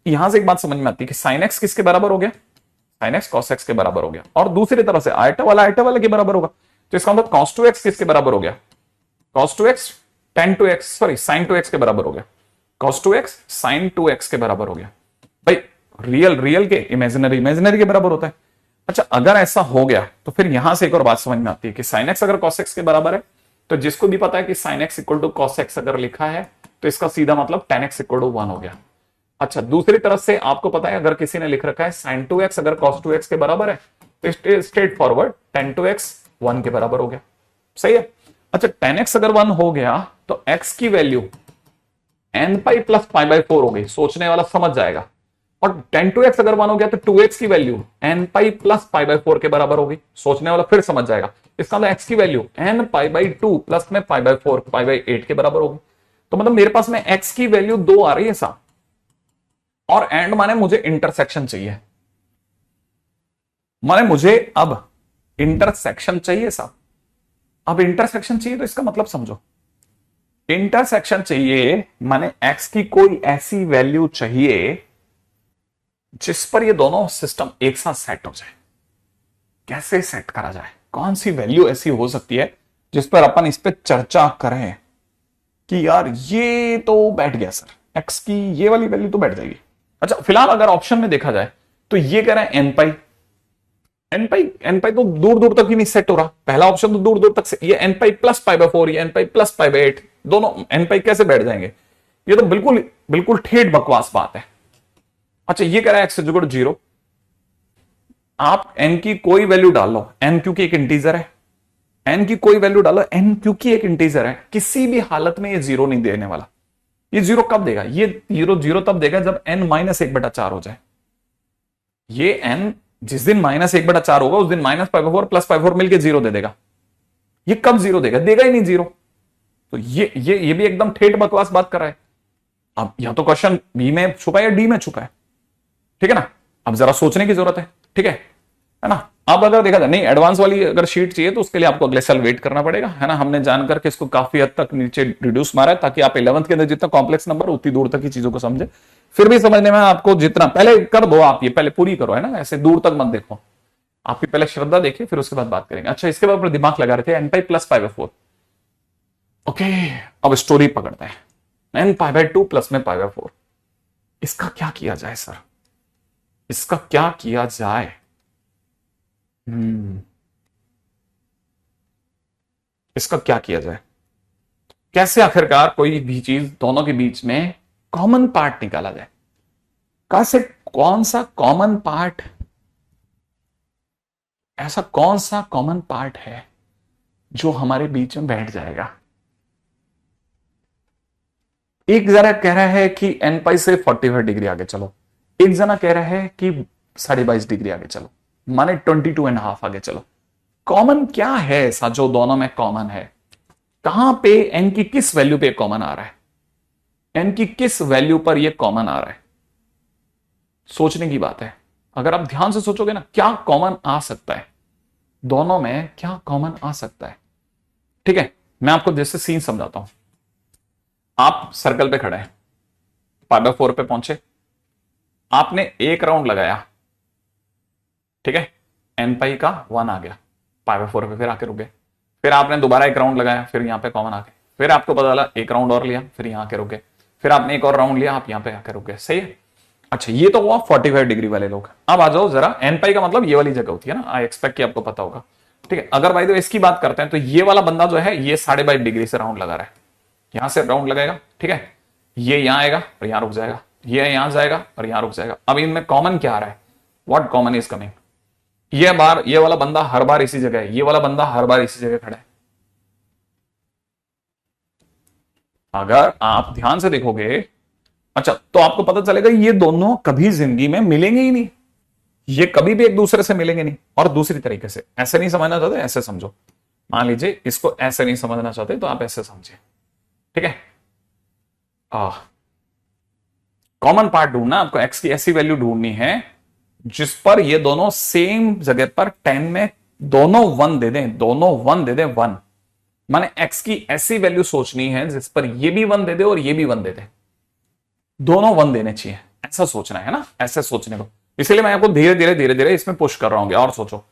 यहां से एक बात समझ में आती है कि साइन एक्स किसके बराबर हो गया, साइन एक्स कॉस एक्स के बराबर हो गया, और दूसरी तरफ से आयटा वाला के बराबर होगा, तो इसका मतलब कॉस 2x किसके बराबर हो गया, cos 2x tan 2x sorry sine 2x के बराबर हो गया, cos 2x sin 2x के बराबर हो गया। भाई रियल के इमेजिनरी के बराबर होता है। अच्छा, अगर ऐसा हो गया तो फिर यहां से एक और बात समझ में आती है कि sin x अगर cos x के बराबर है, तो जिसको भी पता है कि sin x equal to cos x अगर लिखा है तो इसका सीधा मतलब tan x इक्वल टू 1 हो गया। अच्छा, दूसरी तरफ से आपको पता है अगर किसी ने लिख रखा है sin 2x अगर cos 2x के बराबर है तो स्ट्रेट फॉरवर्ड tan 2x 1 के बराबर हो गया। सही है। अच्छा, tan x अगर 1 हो गया तो x की value n pi plus pi by 4 हो गई, सोचने वाला समझ जाएगा। और tan 2x अगर 1 हो गया तो 2x की value n pi plus pi by 4 के बराबर होगी, सोचने वाला फिर समझ जाएगा। इसका मतलब x की value n pi by 2 plus में पाई बाई 4 पाई बाई 8 के बराबर होगी। तो मतलब मेरे पास में x की वैल्यू 2 आ रही है साहब, और एंड माने मुझे इंटरसेक्शन चाहिए, माने मुझे अब इंटरसेक्शन चाहिए साहब। अब इंटरसेक्शन चाहिए तो इसका मतलब समझो, इंटरसेक्शन चाहिए माने x की कोई ऐसी वैल्यू चाहिए जिस पर ये दोनों सिस्टम एक साथ सेट हो जाए। कैसे सेट करा जाए, कौन सी वैल्यू ऐसी हो सकती है जिस पर अपन इस पे चर्चा करें कि यार ये तो बैठ गया सर, x की ये वाली वैल्यू तो बैठ जाएगी। अच्छा, फिलहाल अगर ऑप्शन में देखा जाए तो ये कह रहा है n पाई, n पाई तो दूर दूर तक ही नहीं सेट हो रहा। पहला ऑप्शन तो दूर दूर तक से, ये n pi plus pi by 4, ये n pi plus pi by 8, दोनों n पाई कैसे बैठ जाएंगे, ये तो बिल्कुल बिल्कुल ठेठ बकवास बात है। अच्छा, ये कह रहा है x इक्वल टू 0, आप n की कोई वैल्यू डाल लो, n क्योंकि एक इंटीजर है, n की कोई वैल्यू डालो, n क्योंकि एक इंटीजर है, किसी भी हालत में ये 0 नहीं देने वाला। ये 0 कब देगा, ये 0 तब देगा जब n माइनस 1/4 हो जाए। ये n जिस दिन माइनस 1/4 होगा उस दिन minus pi by 4 plus pi 4 मिलकर 0 दे देगा। ये कब 0 देगा, देगा ही नहीं 0। तो ये भी एकदम ठेठ बकवास बात कर रहा है। अब या तो क्वेश्चन बी में छुपा है या डी में छुपा है, ठीक है ना। अब जरा सोचने की जरूरत है, ठीक है ना। अब अगर देखा जाए नहीं, एडवांस वाली अगर शीट चाहिए तो उसके लिए आपको अगले साल वेट करना पड़ेगा, है ना। हमने जानकर के इसको काफी हद तक नीचे रिड्यूस मारा है ताकि आप 11th के अंदर जितना कॉम्प्लेक्स नंबर उतनी दूर तक की चीजों को समझे। फिर भी समझने में आपको जितना पहले कर दो, आप ये पहले पूरी करो, है ना, ऐसे दूर तक मत देखो। आपकी पहले श्रद्धा देखिए, फिर उसके बाद बात करेंगे। अच्छा, इसके बाद दिमाग लगा रहे थे n pi plus pi by 4। Okay, अब स्टोरी पकड़ते हैं। n पाई बाई 2 प्लस में पाई बाई 4, इसका क्या किया जाए सर, इसका क्या किया जाए। इसका क्या किया जाए, कैसे आखिरकार कोई भी चीज दोनों के बीच में कॉमन पार्ट निकाला जाए। कैसे, कौन सा कॉमन पार्ट, ऐसा कौन सा कॉमन पार्ट है जो हमारे बीच में बैठ जाएगा। एक जरा कह रहा है कि n पाई से 45 डिग्री आगे चलो, एक जना कह रहा है कि 22.5 डिग्री आगे चलो, माने 22.5 आगे चलो। कॉमन क्या है ऐसा जो दोनों में कॉमन है, कहां पे n की किस वैल्यू पे कॉमन आ रहा है, n की किस वैल्यू पर यह कॉमन आ रहा है। सोचने की बात है। अगर आप ध्यान से सोचोगे ना, क्या कॉमन आ सकता है दोनों में, क्या कॉमन आ सकता है। ठीक है, मैं आपको जैसे सीन समझाता हूं। आप सर्कल पे खड़े हैं, पाई बाई 4 पे पहुंचे, आपने एक राउंड लगाया, ठीक है, n पाई का 1 आ गया, पाई बाई 4 पे फिर आके रुक गए। फिर आपने दोबारा एक राउंड लगाया, फिर यहां पे कॉमन आ गए। फिर आपको पता चला एक राउंड और लिया, फिर यहां आके रुक गए। फिर आपने एक और राउंड लिया, आप यहां पे आके रुक गए। सही है। अच्छा, ये तो हुआ 45 डिग्री वाले लोग। अब आ जाओ जरा, n पाई का मतलब ये वाली जगह होती है ना, आई एक्सपेक्ट कि आपको पता होगा। ठीक है। अगर भाई तो इसकी बात करते हैं तो ये वाला बंदा जो है ये 22.5 डिग्री से राउंड लगा रहा है, यहां से राउंड लगाएगा, ठीक है। ये यहां आएगा और यहां रुक जाएगा, ये यहां जाएगा और यहां रुक जाएगा। अब इनमें कॉमन क्या आ रहा है, व्हाट कॉमन इज कमिंग, ये वाला बंदा हर बार इसी जगह है, ये वाला बंदा हर बार इसी जगह खड़ा है। अगर आप ध्यान से देखोगे, अच्छा, तो आपको पता चलेगा ये दोनों कभी जिंदगी में मिलेंगे ही नहीं, ये कभी भी एक दूसरे से मिलेंगे नहीं। और दूसरी तरीके से ऐसे नहीं समझना चाहते, ऐसे समझो, मान लीजिए इसको ऐसे नहीं समझना चाहते तो आप ऐसे समझिए, ठीक है। कॉमन पार्ट ढूंढना आपको, एक्स की ऐसी वैल्यू ढूंढनी है जिस पर ये दोनों सेम जगह पर 10 में दोनों 1 दे दें, दोनों 1 दे दें, 1 माने एक्स की ऐसी वैल्यू सोचनी है जिस पर ये भी 1 दे दे और ये भी 1 दे दे, दोनों 1 देने चाहिए, ऐसा सोचना है ना, ऐसे सोचने को। इसलिए मैं आपको धीरे धीरे धीरे धीरे इसमें पुश कर रहा हूं। और सोचो,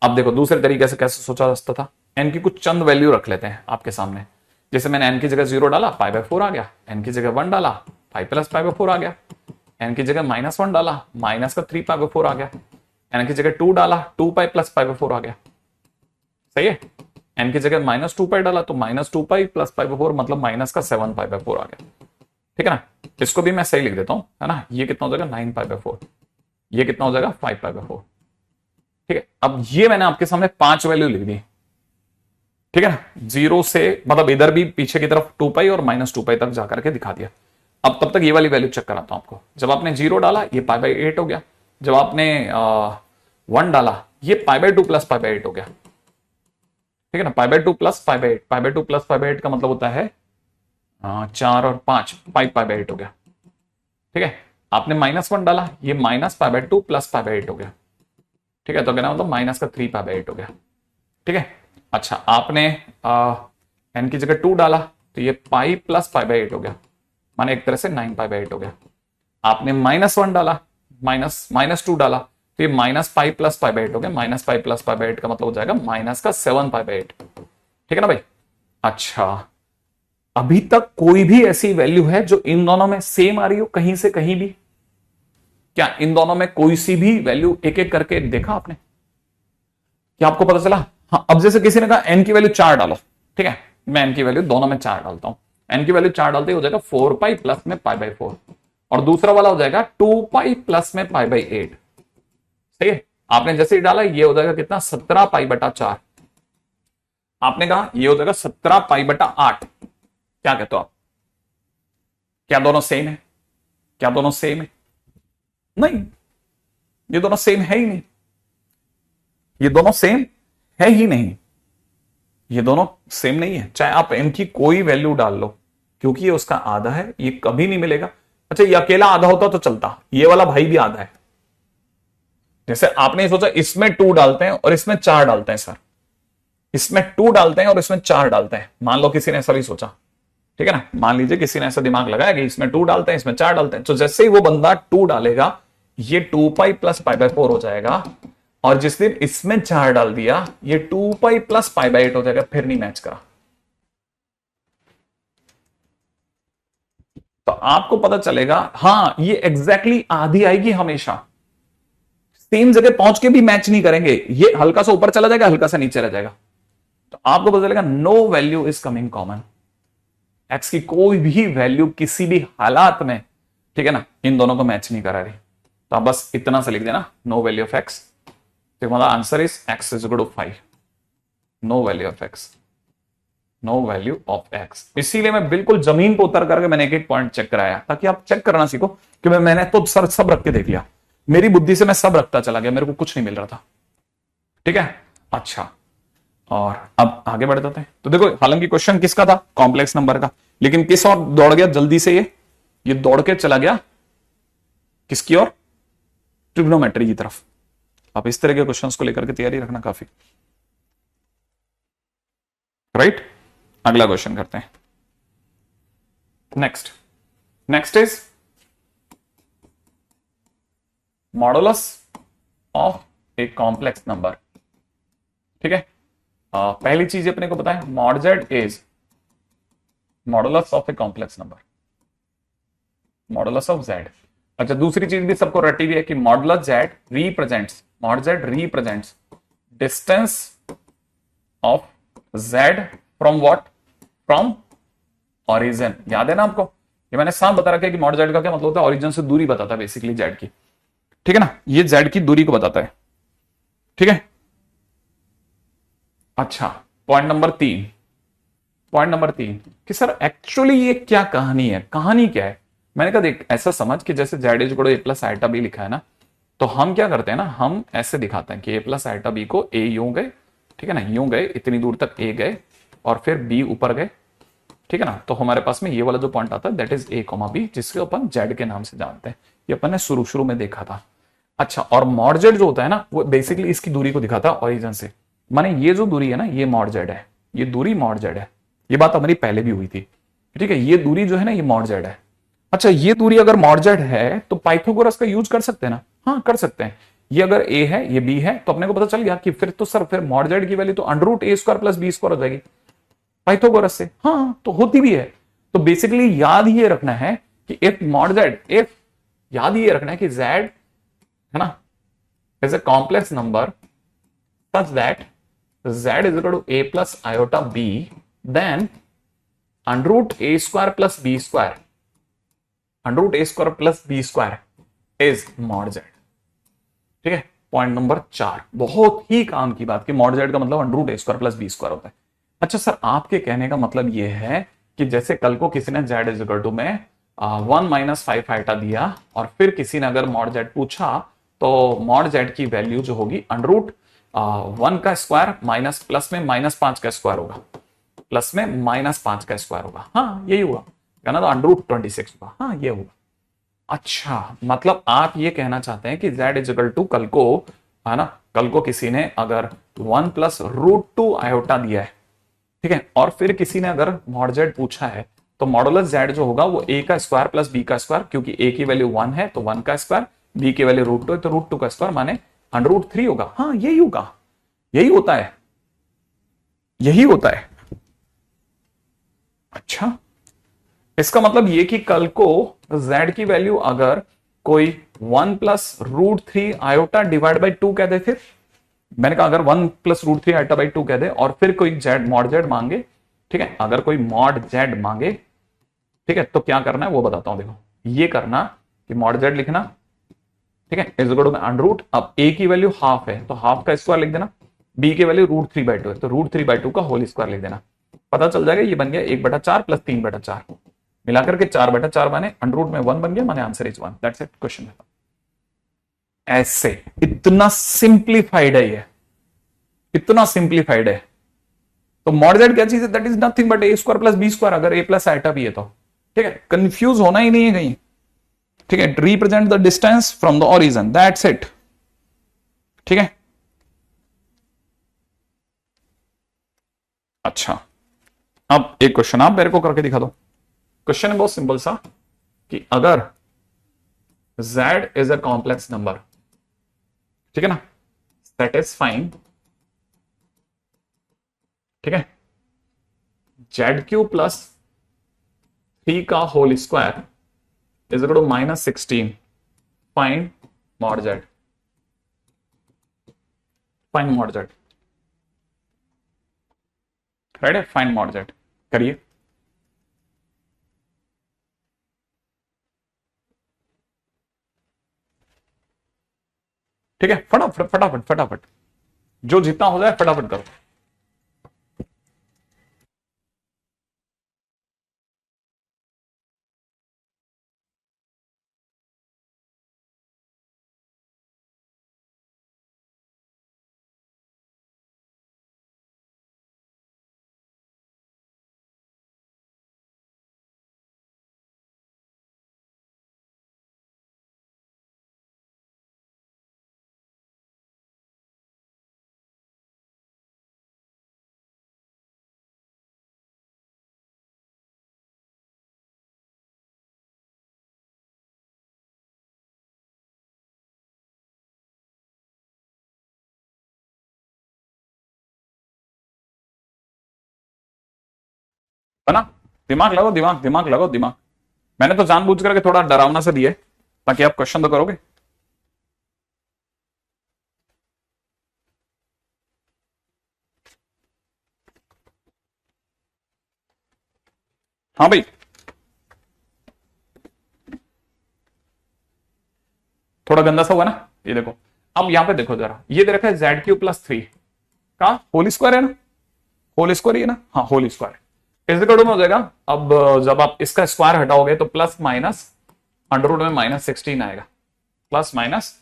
अब देखो दूसरे तरीके से कैसे सोचा जा सकता था, एन की कुछ चंद वैल्यू रख लेते हैं आपके सामने। जैसे मैंने एन की जगह 0 डाला, π/4 आ गया, एन की जगह 1 डाला, π + π/4 आ गया, एन की जगह -1 डाला, माइनस का 3π/4 आ गया, एन की जगह 2 डाला, 2π + π/4 आ गया, सही है। एन की जगह -2π डाला तो -2π + π/4 मतलब माइनस का 7π/4 आ गया, ठीक है ना। इसको भी मैं सही लिख देता हूं, है ना। ये कितना हो जाएगा 9π/4, ये कितना हो जाएगा 5π/4, ठीक है। अब ये मैंने आपके सामने 5 वैल्यू लिख दी, ठीक है ना, 0 से मतलब इधर भी पीछे की तरफ 2π और -2π तक जाकर के दिखा दिया। अब तब तक ये वाली वैल्यू चेक कराता हूं आपको। जब आपने 0 डाला ये π/8 हो गया, जब आपने 1 डाला ये π/2 + π/8 हो गया, ठीक है ना। π/2 + π/8, π/2 + π/8 का मतलब होता है 4 और 5, 5π/8 हो गया, ठीक है। आपने -1 डाला, ये -π/2 + π/8 हो गया, ठीक है। तो कहना मतलब माइनस का 3π/8 हो गया, ठीक है। अच्छा, आपने एन की जगह 2 डाला तो ये π + π/8 हो गया, माने एक तरह से 9π/8 हो गया। आपने -1 डाला, -2 डाला तो ये -π + π/8 हो गया, -π + π/8 का मतलब हो जाएगा माइनस का 7π/8, ठीक है ना भाई। अच्छा, अभी तक कोई भी ऐसी वैल्यू है जो इन दोनों में सेम आ रही हो कहीं से कहीं भी? क्या इन दोनों में कोई सी भी वैल्यू एक एक करके देखा आपने? क्या आपको पता चला? हाँ, अब जैसे किसी ने कहा एन की वैल्यू 4 डालो, ठीक है, मैं एन की वैल्यू दोनों में 4 डालता हूं। एन की वैल्यू 4 डालते हो जाएगा 4π प्लस में π/4 और दूसरा वाला हो जाएगा 2π प्लस में π/8, सही है। आपने जैसे ही डाला ये हो जाएगा कितना 17π/4, आपने कहा ये हो जाएगा 17π/8। क्या कहते हो आप? क्या दोनों सेम है? क्या दोनों सेम है? नहीं, ये दोनों सेम है ही नहीं, ये दोनों सेम है ही नहीं, ये दोनों सेम नहीं है। चाहे आप एन की कोई वैल्यू डाल लो, क्योंकि ये उसका आधा है, ये कभी नहीं मिलेगा। अच्छा, ये अकेला आधा होता तो चलता, ये वाला भाई भी आधा है। जैसे आपने सोचा इसमें 2 डालते हैं और इसमें 4 डालते हैं, सर इसमें 2 डालते हैं और इसमें 4 डालते हैं, मान लो किसी ने ऐसा भी सोचा, ठीक है ना। मान लीजिए किसी ने ऐसा दिमाग लगाया कि इसमें 2 डालते हैं इसमें 4 डालते हैं, तो जैसे ही वो बंदा 2 डालेगा ये 2π + π/4 हो जाएगा, और जिस दिन इसमें 4 डाल दिया ये 2π + π/8 हो जाएगा, फिर नहीं मैच करा। तो आपको पता चलेगा हां ये एग्जैक्टली आधी आएगी, हमेशा सेम जगह पहुंच के भी मैच नहीं करेंगे, ये हल्का सा ऊपर चला जाएगा हल्का सा नीचे रह जाएगा। तो आपको पता चलेगा no value is coming common, X की कोई भी वैल्यू किसी भी हालात में, ठीक है ना, इन दोनों को मैच नहीं करा रही। तो आप बस इतना सा लिख देना, नो वैल्यू ऑफ एक्स, तो हमारा answer is X is equal to 5, no value of X, no value of X. इसीलिए मैं बिल्कुल जमीन पर उतर करके मैंने एक एक पॉइंट चेक कराया, ताकि आप चेक करना सीखो कि मैंने तो सर सब रख के देख लिया, मेरी बुद्धि से मैं सब रखता चला गया, मेरे को कुछ नहीं मिल रहा था, ठीक है। अच्छा, और अब आगे बढ़ जाते हैं। तो देखो, हालांकि क्वेश्चन किसका था? कॉम्प्लेक्स नंबर का, लेकिन किस और दौड़ गया जल्दी से, ये दौड़ के चला गया किसकी ओर? ट्रिग्नोमेट्री की तरफ। आप इस तरह के क्वेश्चंस को लेकर के तैयारी रखना काफी, राइट। अगला क्वेश्चन करते हैं। Next is modulus of a complex number, ठीक है। पहली चीज अपने को पता है mod z is modulus of a complex number, modulus of z। अच्छा, दूसरी चीज भी सबको रटी हुई है कि modulus z represents distance of Z from what, from origin. याद है ना आपको, ये मैंने साफ बता रखा है कि मॉड जेड का क्या मतलब होता है, ओरिजिन से दूरी बताता है बेसिकली जेड की, ठीक है ना, ये जेड की दूरी को बताता है, ठीक है। अच्छा, पॉइंट नंबर 3, पॉइंट नंबर 3 कि सर एक्चुअली ये क्या कहानी है, कहानी क्या है। मैंने कहा देख, ऐसा समझ कि जैसे Z is equal to A plus iota B लिखा है ना, तो हम क्या करते हैं ना, हम ऐसे दिखाते हैं कि ए प्लस आइटा बी को ए यूं गए, ठीक है ना, यूं गए इतनी दूर तक ए गए और फिर बी ऊपर गए, ठीक है ना, तो हमारे पास में ये वाला जो पॉइंट आता है that is A comma B, जिसके अपन जेड के नाम से जानते हैं। ये अपन ने शुरू शुरू में देखा था। अच्छा, और मॉड जेड जो होता है ना, वो बेसिकली इसकी दूरी को दिखाता है ओरिजिन से, माने ये जो दूरी है ना, ये मॉड जेड है, ये दूरी मॉड जेड है। ये बात हमारी पहले भी हुई थी, ठीक है, ये दूरी जो है ना, ये मॉड जेड है। अच्छा, ये दूरी अगर मॉड जेड है तो पाइथागोरस का यूज कर सकते हैं ना, हाँ कर सकते हैं। ये अगर ए है, ये बी है, तो अपने को पता चल गया कि फिर तो सर फिर मॉड जेड की वैल्यू तो अंडर रूट ए स्क्वायर प्लस बी स्क्वायर हो जाएगी पाइथागोरस से, हाँ तो होती भी है। तो बेसिकली याद ये रखना है कि इफ मॉड जेड, इफ, याद ये रखना है कि जेड है ना is a complex number such that z is equal to a plus iota b, then under root a square plus b square, under root a square plus b square is mod z, ठीक है। Point number 4, बहुत ही काम की बात कि mod Z का मतलब under root ए square plus B square होता है। अच्छा सर, आपके कहने का मतलब यह है कि जैसे कल को किसी ने जेड इज इक्वल टू में 1 - 5 आइटा दिया और फिर किसी ने अगर मॉड जेड पूछा, तो मॉड जेड की वैल्यू जो होगी अंडर रूट 1 का स्क्वायर माइनस प्लस में -5 का स्क्वायर होगा, प्लस में -5 का स्क्वायर होगा, हाँ यही हुआ, कहना तो अंडर रूट 26 होगा, हाँ ये होगा। अच्छा, मतलब आप ये कहना चाहते हैं कि z इज इक्वल टू कल को, है ना, कल को किसी ने अगर 1 + √2 आयोटा दिया है, ठीक है, और फिर किसी ने अगर मॉड जेड पूछा है, तो मॉडुलस जेड जो होगा वो a का स्क्वायर प्लस b का स्क्वायर, क्योंकि a की वैल्यू 1 है तो 1 का स्क्वायर, b की वैल्यू √2 है तो √2 का स्क्वायर, माने अंडर रूट 3 होगा, हाँ यही होगा, यही होता है, यही होता है। अच्छा, इसका मतलब ये कि कल को z की वैल्यू अगर कोई 1 + √3 आयोटा डिवाइड बाई 2 कह दे, फिर मैंने कहा अगर 1 + √3 आयोटा बाई 2 कह दे और फिर कोई जेड मॉड जेड मांगे, ठीक है, अगर कोई मॉड जेड मांगे, ठीक है, तो क्या करना है वो बताता हूं। देखो, ये करना कि मॉड जेड लिखना, ठीक है, is equal to under root, अब a की वैल्यू हाफ है तो हाफ का स्क्वायर लिख देना, b की वैल्यू √3/2 है तो √3/2 का होल स्क्वायर लिख देना, पता चल जाएगा, ये बन गया 1/4 + 3/4, मिलाकर के 4/4 माने अंडर रूट में 1 बन गया, माने answer is 1, that's it, question खत्म। ऐसे इतना सिंप्लीफाइड है ये, इतना सिंप्लीफाइड है। तो मॉड जेड क्या चीज है, that is nothing but A square plus B square, अगर ए प्लस आइटा भी है तो, ठीक है, कंफ्यूज होना ही नहीं है कहीं, ठीक है, represent the distance from the origin, that's it, ठीक है। अच्छा, अब एक क्वेश्चन आप मेरे को करके दिखा दो। क्वेश्चन है बहुत सिंपल सा कि अगर z is a complex number, ठीक है ना, सेटिस्फाइंग, ठीक है, ZQ + 3 का whole square is equal to -16, find mod z, find mod z, right है, फाइंड मॉड z करिए। ठीक है, फटाफट फटाफट फटाफट, जो जितना हो जाए फटाफट करो। है ना, दिमाग लगाओ, दिमाग दिमाग लगाओ दिमाग। मैंने तो जानबूझ करके थोड़ा डरावना सा दिया है ताकि आप क्वेश्चन तो करोगे। हाँ भाई, थोड़ा गंदा सा हुआ ना, ये देखो। अब यहां पे देखो जरा, ये दे रखा है जेड क्यू प्लस थ्री का होल स्क्वायर है ना, होल स्क्वायर ही है ना, हाँ होल स्क्वायर इस में हो जाएगा। अब जब आप इसका स्क्वायर हटाओगे तो प्लस माइनस अंडर रूट में माइनस 16 आएगा, प्लस माइनस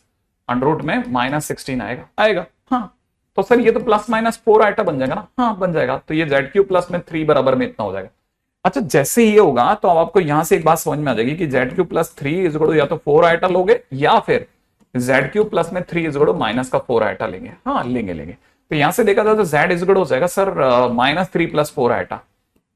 अंडर रूट में माइनस 16 आएगा आएगा। हाँ तो सर ये तो प्लस माइनस 4 आइटा बन जाएगा ना, हाँ बन जाएगा। तो ये जेड क्यू प्लस में 3 बराबर में इतना हो जाएगा। अच्छा जैसे ही ये होगा तो अब आपको यहां से एक बात समझ में आ जाएगी कि Z Q plus three is या तो 4 आइटा लोगे या फिर जेड क्यू प्लस में 3 इज माइनस का 4 आइटा लेंगे। हाँ लेंगे लेंगे। तो यहां से देखा जाए तो जेड इज हो जाएगा sir minus 3 plus 4 iota,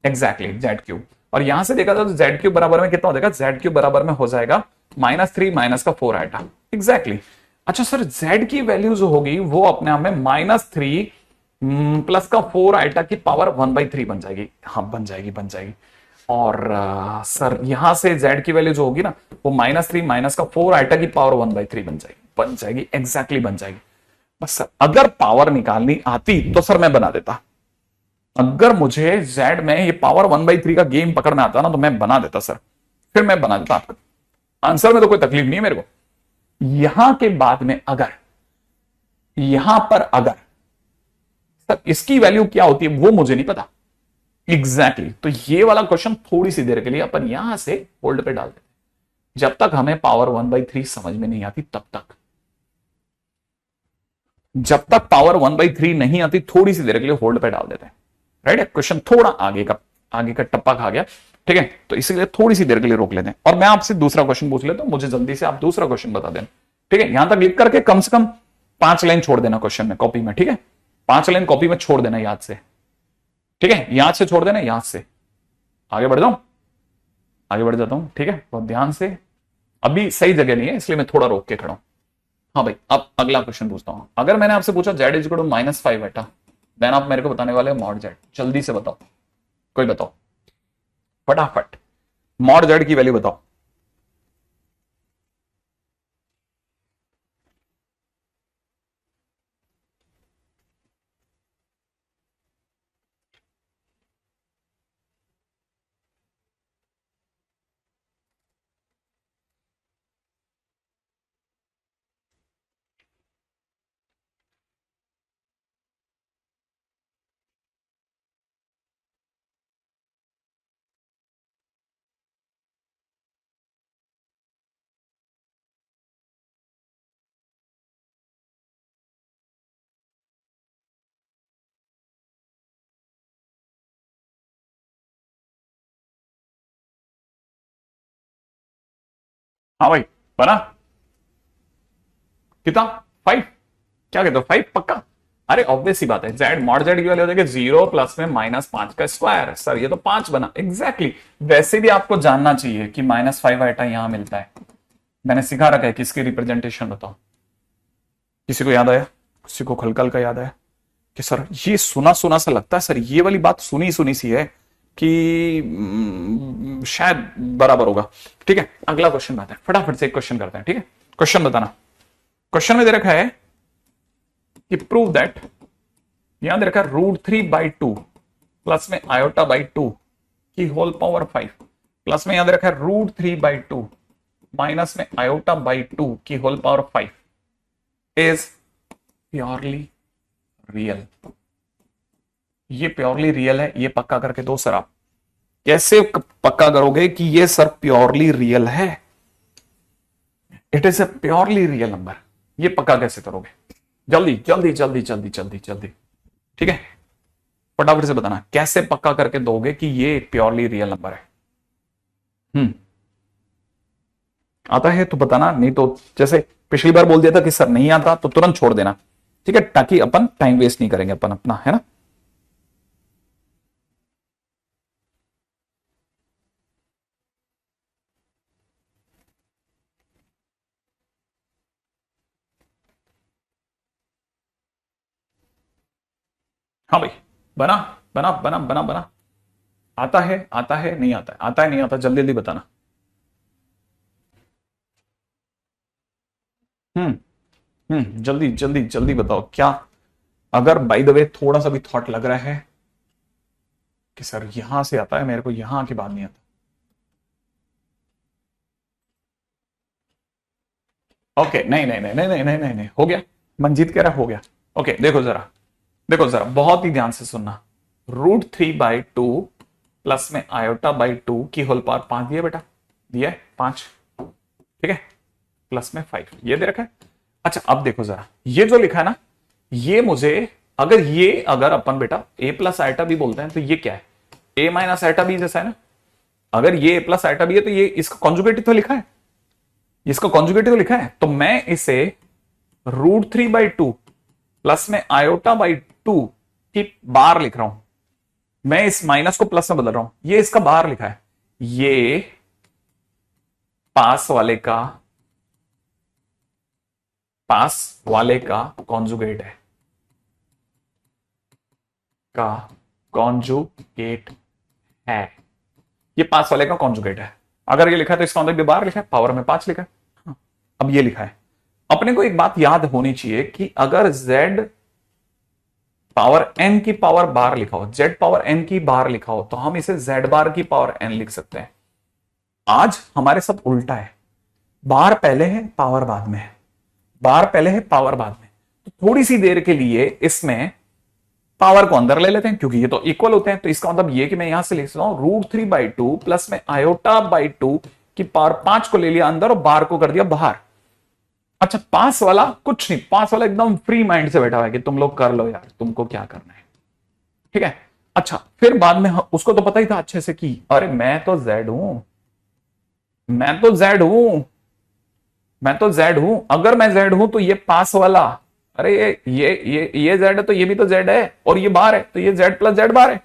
exactly Z Q. और यहां से देखा जाए तो जेड क्यू बराबर में कितना हो जाएगा, जेड क्यू बराबर में हो जाएगा माइनस 3 माइनस का 4 आइटा, एग्जैक्टली। अच्छा सर जेड की वैल्यू जो होगी वो अपने आप में माइनस 3 प्लस का 4 आइटा की पावर 1/3 बन जाएगी। हाँ बन जाएगी बन जाएगी। और सर यहां से z की वैल्यू जो होगी ना वो माइनस 3 माइनस का 4 आइटा की पावर 1/3 बन जाएगी एग्जैक्टली बन जाएगी। बस सर अगर पावर निकालनी आती तो सर मैं बना देता, अगर मुझे z में ये पावर 1/3 का गेम पकड़ना आता ना तो मैं बना देता सर, फिर मैं बना देता आपका आंसर में तो कोई तकलीफ नहीं है मेरे को। यहां के बाद में अगर यहां पर अगर सर इसकी वैल्यू क्या होती है वो मुझे नहीं पता एग्जैक्टली तो ये वाला क्वेश्चन थोड़ी सी देर के लिए अपन यहां से होल्ड पे डाल देते हैं, जब तक हमें पावर 1/3 समझ में नहीं आती तब तक। जब तक पावर 1/3 नहीं आती थोड़ी सी देर के लिए होल्ड पे डाल देते हैं, राइट है। क्वेश्चन थोड़ा आगे का टप्पा खा गया, ठीक है, तो इसीलिए थोड़ी सी देर के लिए रोक लेते हैं और मैं आपसे दूसरा क्वेश्चन पूछ लेता हूं, मुझे जल्दी से आप दूसरा क्वेश्चन बता देना, ठीक है। यहां तक लिख करके कम से कम 5 लाइन छोड़ देना क्वेश्चन में कॉपी में, ठीक है, 5 लाइन कॉपी में छोड़ देना याद से, ठीक है, याद से छोड़ देना, याद से। आगे बढ़ जाऊं, आगे बढ़ जाता हूं, ठीक है, बहुत ध्यान से। अभी सही जगह नहीं है इसलिए मैं थोड़ा रोक के खड़ा हूं। हाँ भाई अब अगला क्वेश्चन पूछता हूं। अगर मैंने आपसे पूछा जेड इज इक्वल टू -5 बेटा, देन आप मेरे को बताने वाले मॉड जेड, जल्दी से बताओ, कोई बताओ फटाफट, मॉड जेड की वैल्यू बताओ। हाँ भाई बना कितना 5, क्या कहते हो 5 पक्का। अरे ऑब्वियस सी बात है, जेड मॉड जेड की वैल्यू हो जाएगी 0 प्लस में -5 का स्क्वायर। सर ये तो 5 बना एग्जैक्टली वैसे भी आपको जानना चाहिए कि -5 आइटा यहां मिलता है, मैंने सिखा रखा है। किसकी रिप्रेजेंटेशन बताओ, किसी को याद आया, किसी को खलकल का याद आया कि सर ये सुना सुना सा लगता है, सर ये वाली बात सुनी सुनी सी है कि शायद बराबर होगा। ठीक है अगला क्वेश्चन बताते हैं, फटाफट से एक क्वेश्चन करते हैं, ठीक है। क्वेश्चन बताना, क्वेश्चन में दे रखा है कि प्रूव दैट, यहां दे रखा है √3/2 प्लस में i/2 की होल पावर 5 प्लस में यहां दे रखा है √3/2 माइनस में i/2 की whole power 5 is purely real. ये प्योरली रियल है, ये पक्का करके दो सर। आप कैसे पक्का करोगे कि ये सर प्योरली रियल है, it is a purely real number, ये पक्का कैसे करोगे? जल्दी जल्दी जल्दी जल्दी जल्दी जल्दी, ठीक है, फटाफट से बताना कैसे पक्का करके दोगे कि ये प्योरली रियल नंबर है। आता है तो बताना, नहीं तो जैसे पिछली बार बोल दिया था कि सर नहीं आता तो तुरंत छोड़ देना, ठीक है, ताकि अपन टाइम वेस्ट नहीं करेंगे अपन अपना, है ना। हाँ भाई बना बना बना बना बना, आता है नहीं आता है, आता है नहीं आता, जल्दी जल्दी बताना। जल्दी जल्दी जल्दी बताओ क्या। अगर बाय द वे थोड़ा सा भी थॉट लग रहा है कि सर यहां से आता है, मेरे को यहां की बात नहीं आता। ओके, नहीं नहीं नहीं नहीं नहीं नहीं नहीं नहीं, हो गया। मंजीत कह रहा हो गया। ओके, देखो जरा, देखो जरा, बहुत ही ध्यान से सुनना। √3/2 प्लस में i/2 की होल पावर 5 दिया बेटा, दिया है 5, ठीक है, प्लस में 5 ये दे रखा है। अच्छा अब देखो जरा, ये जो लिखा है ना, ये मुझे, अगर अपन बेटा a प्लस आइटा भी बोलते हैं तो ये क्या है, a माइनस आइटा बी जैसा है ना। अगर ये a प्लस आइटा बी है तो ये इसका कॉन्जुगेटिव तो लिखा है, इसका कॉन्जुगेटिव तो लिखा है, तो मैं इसे √3/2 प्लस में i/2 की बार लिख रहा हूं। मैं इस माइनस को प्लस में बदल रहा हूं, ये इसका बार लिखा है, ये पास वाले का कॉन्जुगेट है, का कॉन्जुगेट है, ये पास वाले का कॉन्जुगेट है। अगर ये लिखा है तो इसका मतलब भी बार लिखा है, पावर में 5 लिखा है। हाँ, अब ये लिखा है, अपने को एक बात याद होनी चाहिए कि अगर z पावर n की पावर बार लिखा हो, z पावर n की बार लिखा हो, तो हम इसे z बार की पावर n लिख सकते हैं। आज हमारे साथ उल्टा है, बार पहले है पावर बाद में है, बार पहले है पावर बाद में। तो थोड़ी सी देर के लिए इसमें पावर को अंदर ले लेते हैं, क्योंकि ये तो इक्वल होते हैं। तो इसका मतलब ये कि मैं यहां से लिख सकता हूं √3/2 प्लस में i/2 की पावर 5 को ले लिया अंदर और बार को कर दिया बाहर। अच्छा, पास वाला कुछ नहीं, पास वाला एकदम फ्री माइंड से बैठा हुआ है कि तुम लोग कर लो यार, तुमको क्या करना है, ठीक है। अच्छा, फिर बाद में उसको तो पता ही था अच्छे से कि अरे मैं तो Z हूं, मैं तो Z हूं, मैं तो Z हूं। अगर मैं Z हूं तो ये पास वाला, अरे ये Z है तो ये भी तो Z है, और ये बार है तो ये Z प्लस Z बार है,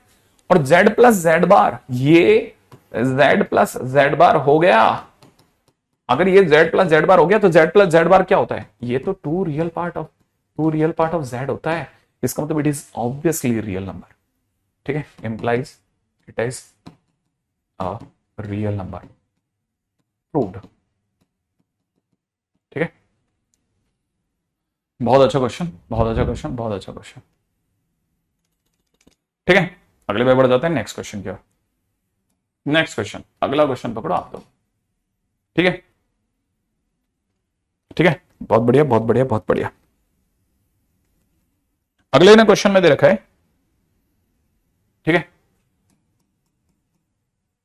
और Z प्लस Z बार, ये Z प्लस Z बार हो गया। अगर ये Z प्लस Z बार हो गया तो Z प्लस Z बार क्या होता है, ये तो 2 रियल पार्ट ऑफ Z होता है। इसका मतलब it is obviously real number, ठीक है, implies it is a real number, proved, ठीक है। बहुत अच्छा क्वेश्चन, बहुत अच्छा क्वेश्चन, बहुत अच्छा क्वेश्चन, ठीक है। अगले पे बढ़ जाते हैं नेक्स्ट क्वेश्चन की ओर। नेक्स्ट क्वेश्चन, अगला क्वेश्चन पकड़ो आप लोग, ठीक है, ठीक है, बहुत बढ़िया बहुत बढ़िया बहुत बढ़िया। अगले ने क्वेश्चन में दे रखा है, ठीक है,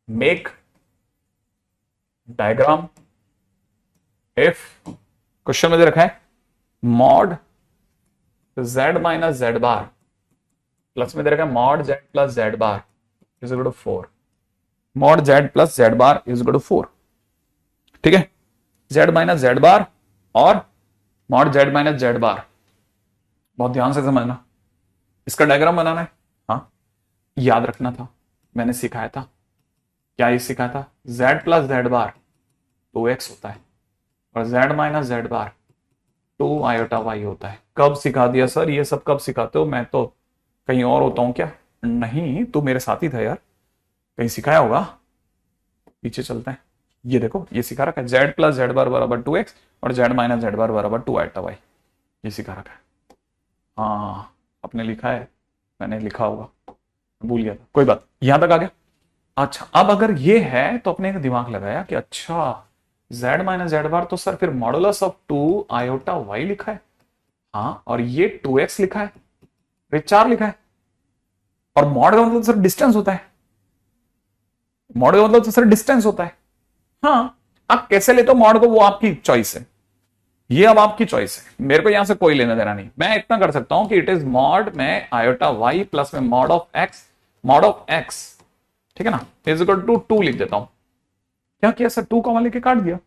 मेक डायग्राम इफ, क्वेश्चन में दे रखा है mod Z minus Z bar plus में दे रखा है mod Z plus Z bar is equal to 4, mod Z plus Z bar is equal to 4, ठीक है। Z माइनस Z बार और mod Z minus Z bar, बहुत ध्यान से समझना, इसका डायग्राम बनाना है। हाँ, याद रखना था, मैंने सिखाया था, क्या ये सिखाया था, Z प्लस Z बार 2x होता है और Z माइनस Z बार 2i/y होता है। कब सिखा दिया सर, ये सब कब सिखाते हो, मैं तो कहीं और होता हूं क्या? नहीं, तू मेरे साथ ही था यार, कहीं सिखाया होगा। पीछे चलते हैं, ये देखो ये सिखा रखा है Z प्लस Z बार बराबर 2x और Z माइनस Z बार बराबर 2i/y, ये सिखा रखा है। हाँ, आपने लिखा है, मैंने लिखा होगा, भूल गया था, कोई बात, यहां तक आ गया। अच्छा, अब अगर ये है तो अपने दिमाग लगाया कि अच्छा Z माइनस Z बार तो सर फिर मॉडुलस ऑफ 2i/y लिखा है, हाँ, और ये 2x लिखा है, ये 4 लिखा है, और मॉड का मतलब सर डिस्टेंस होता है, मॉड का मतलब तो सर डिस्टेंस होता है। हाँ, आप कैसे लेते हो मॉड को वो आपकी चॉइस है, ये अब आपकी चॉइस है, मेरे को यहां से कोई लेना देना नहीं। मैं इतना कर सकता हूं कि इट इज मॉड में i/y प्लस में मॉड ऑफ x, ठीक है ना, इज इक्वल टू 2 लिख देता हूं। क्या किया सर, 2 कॉमा लेके काट दिया।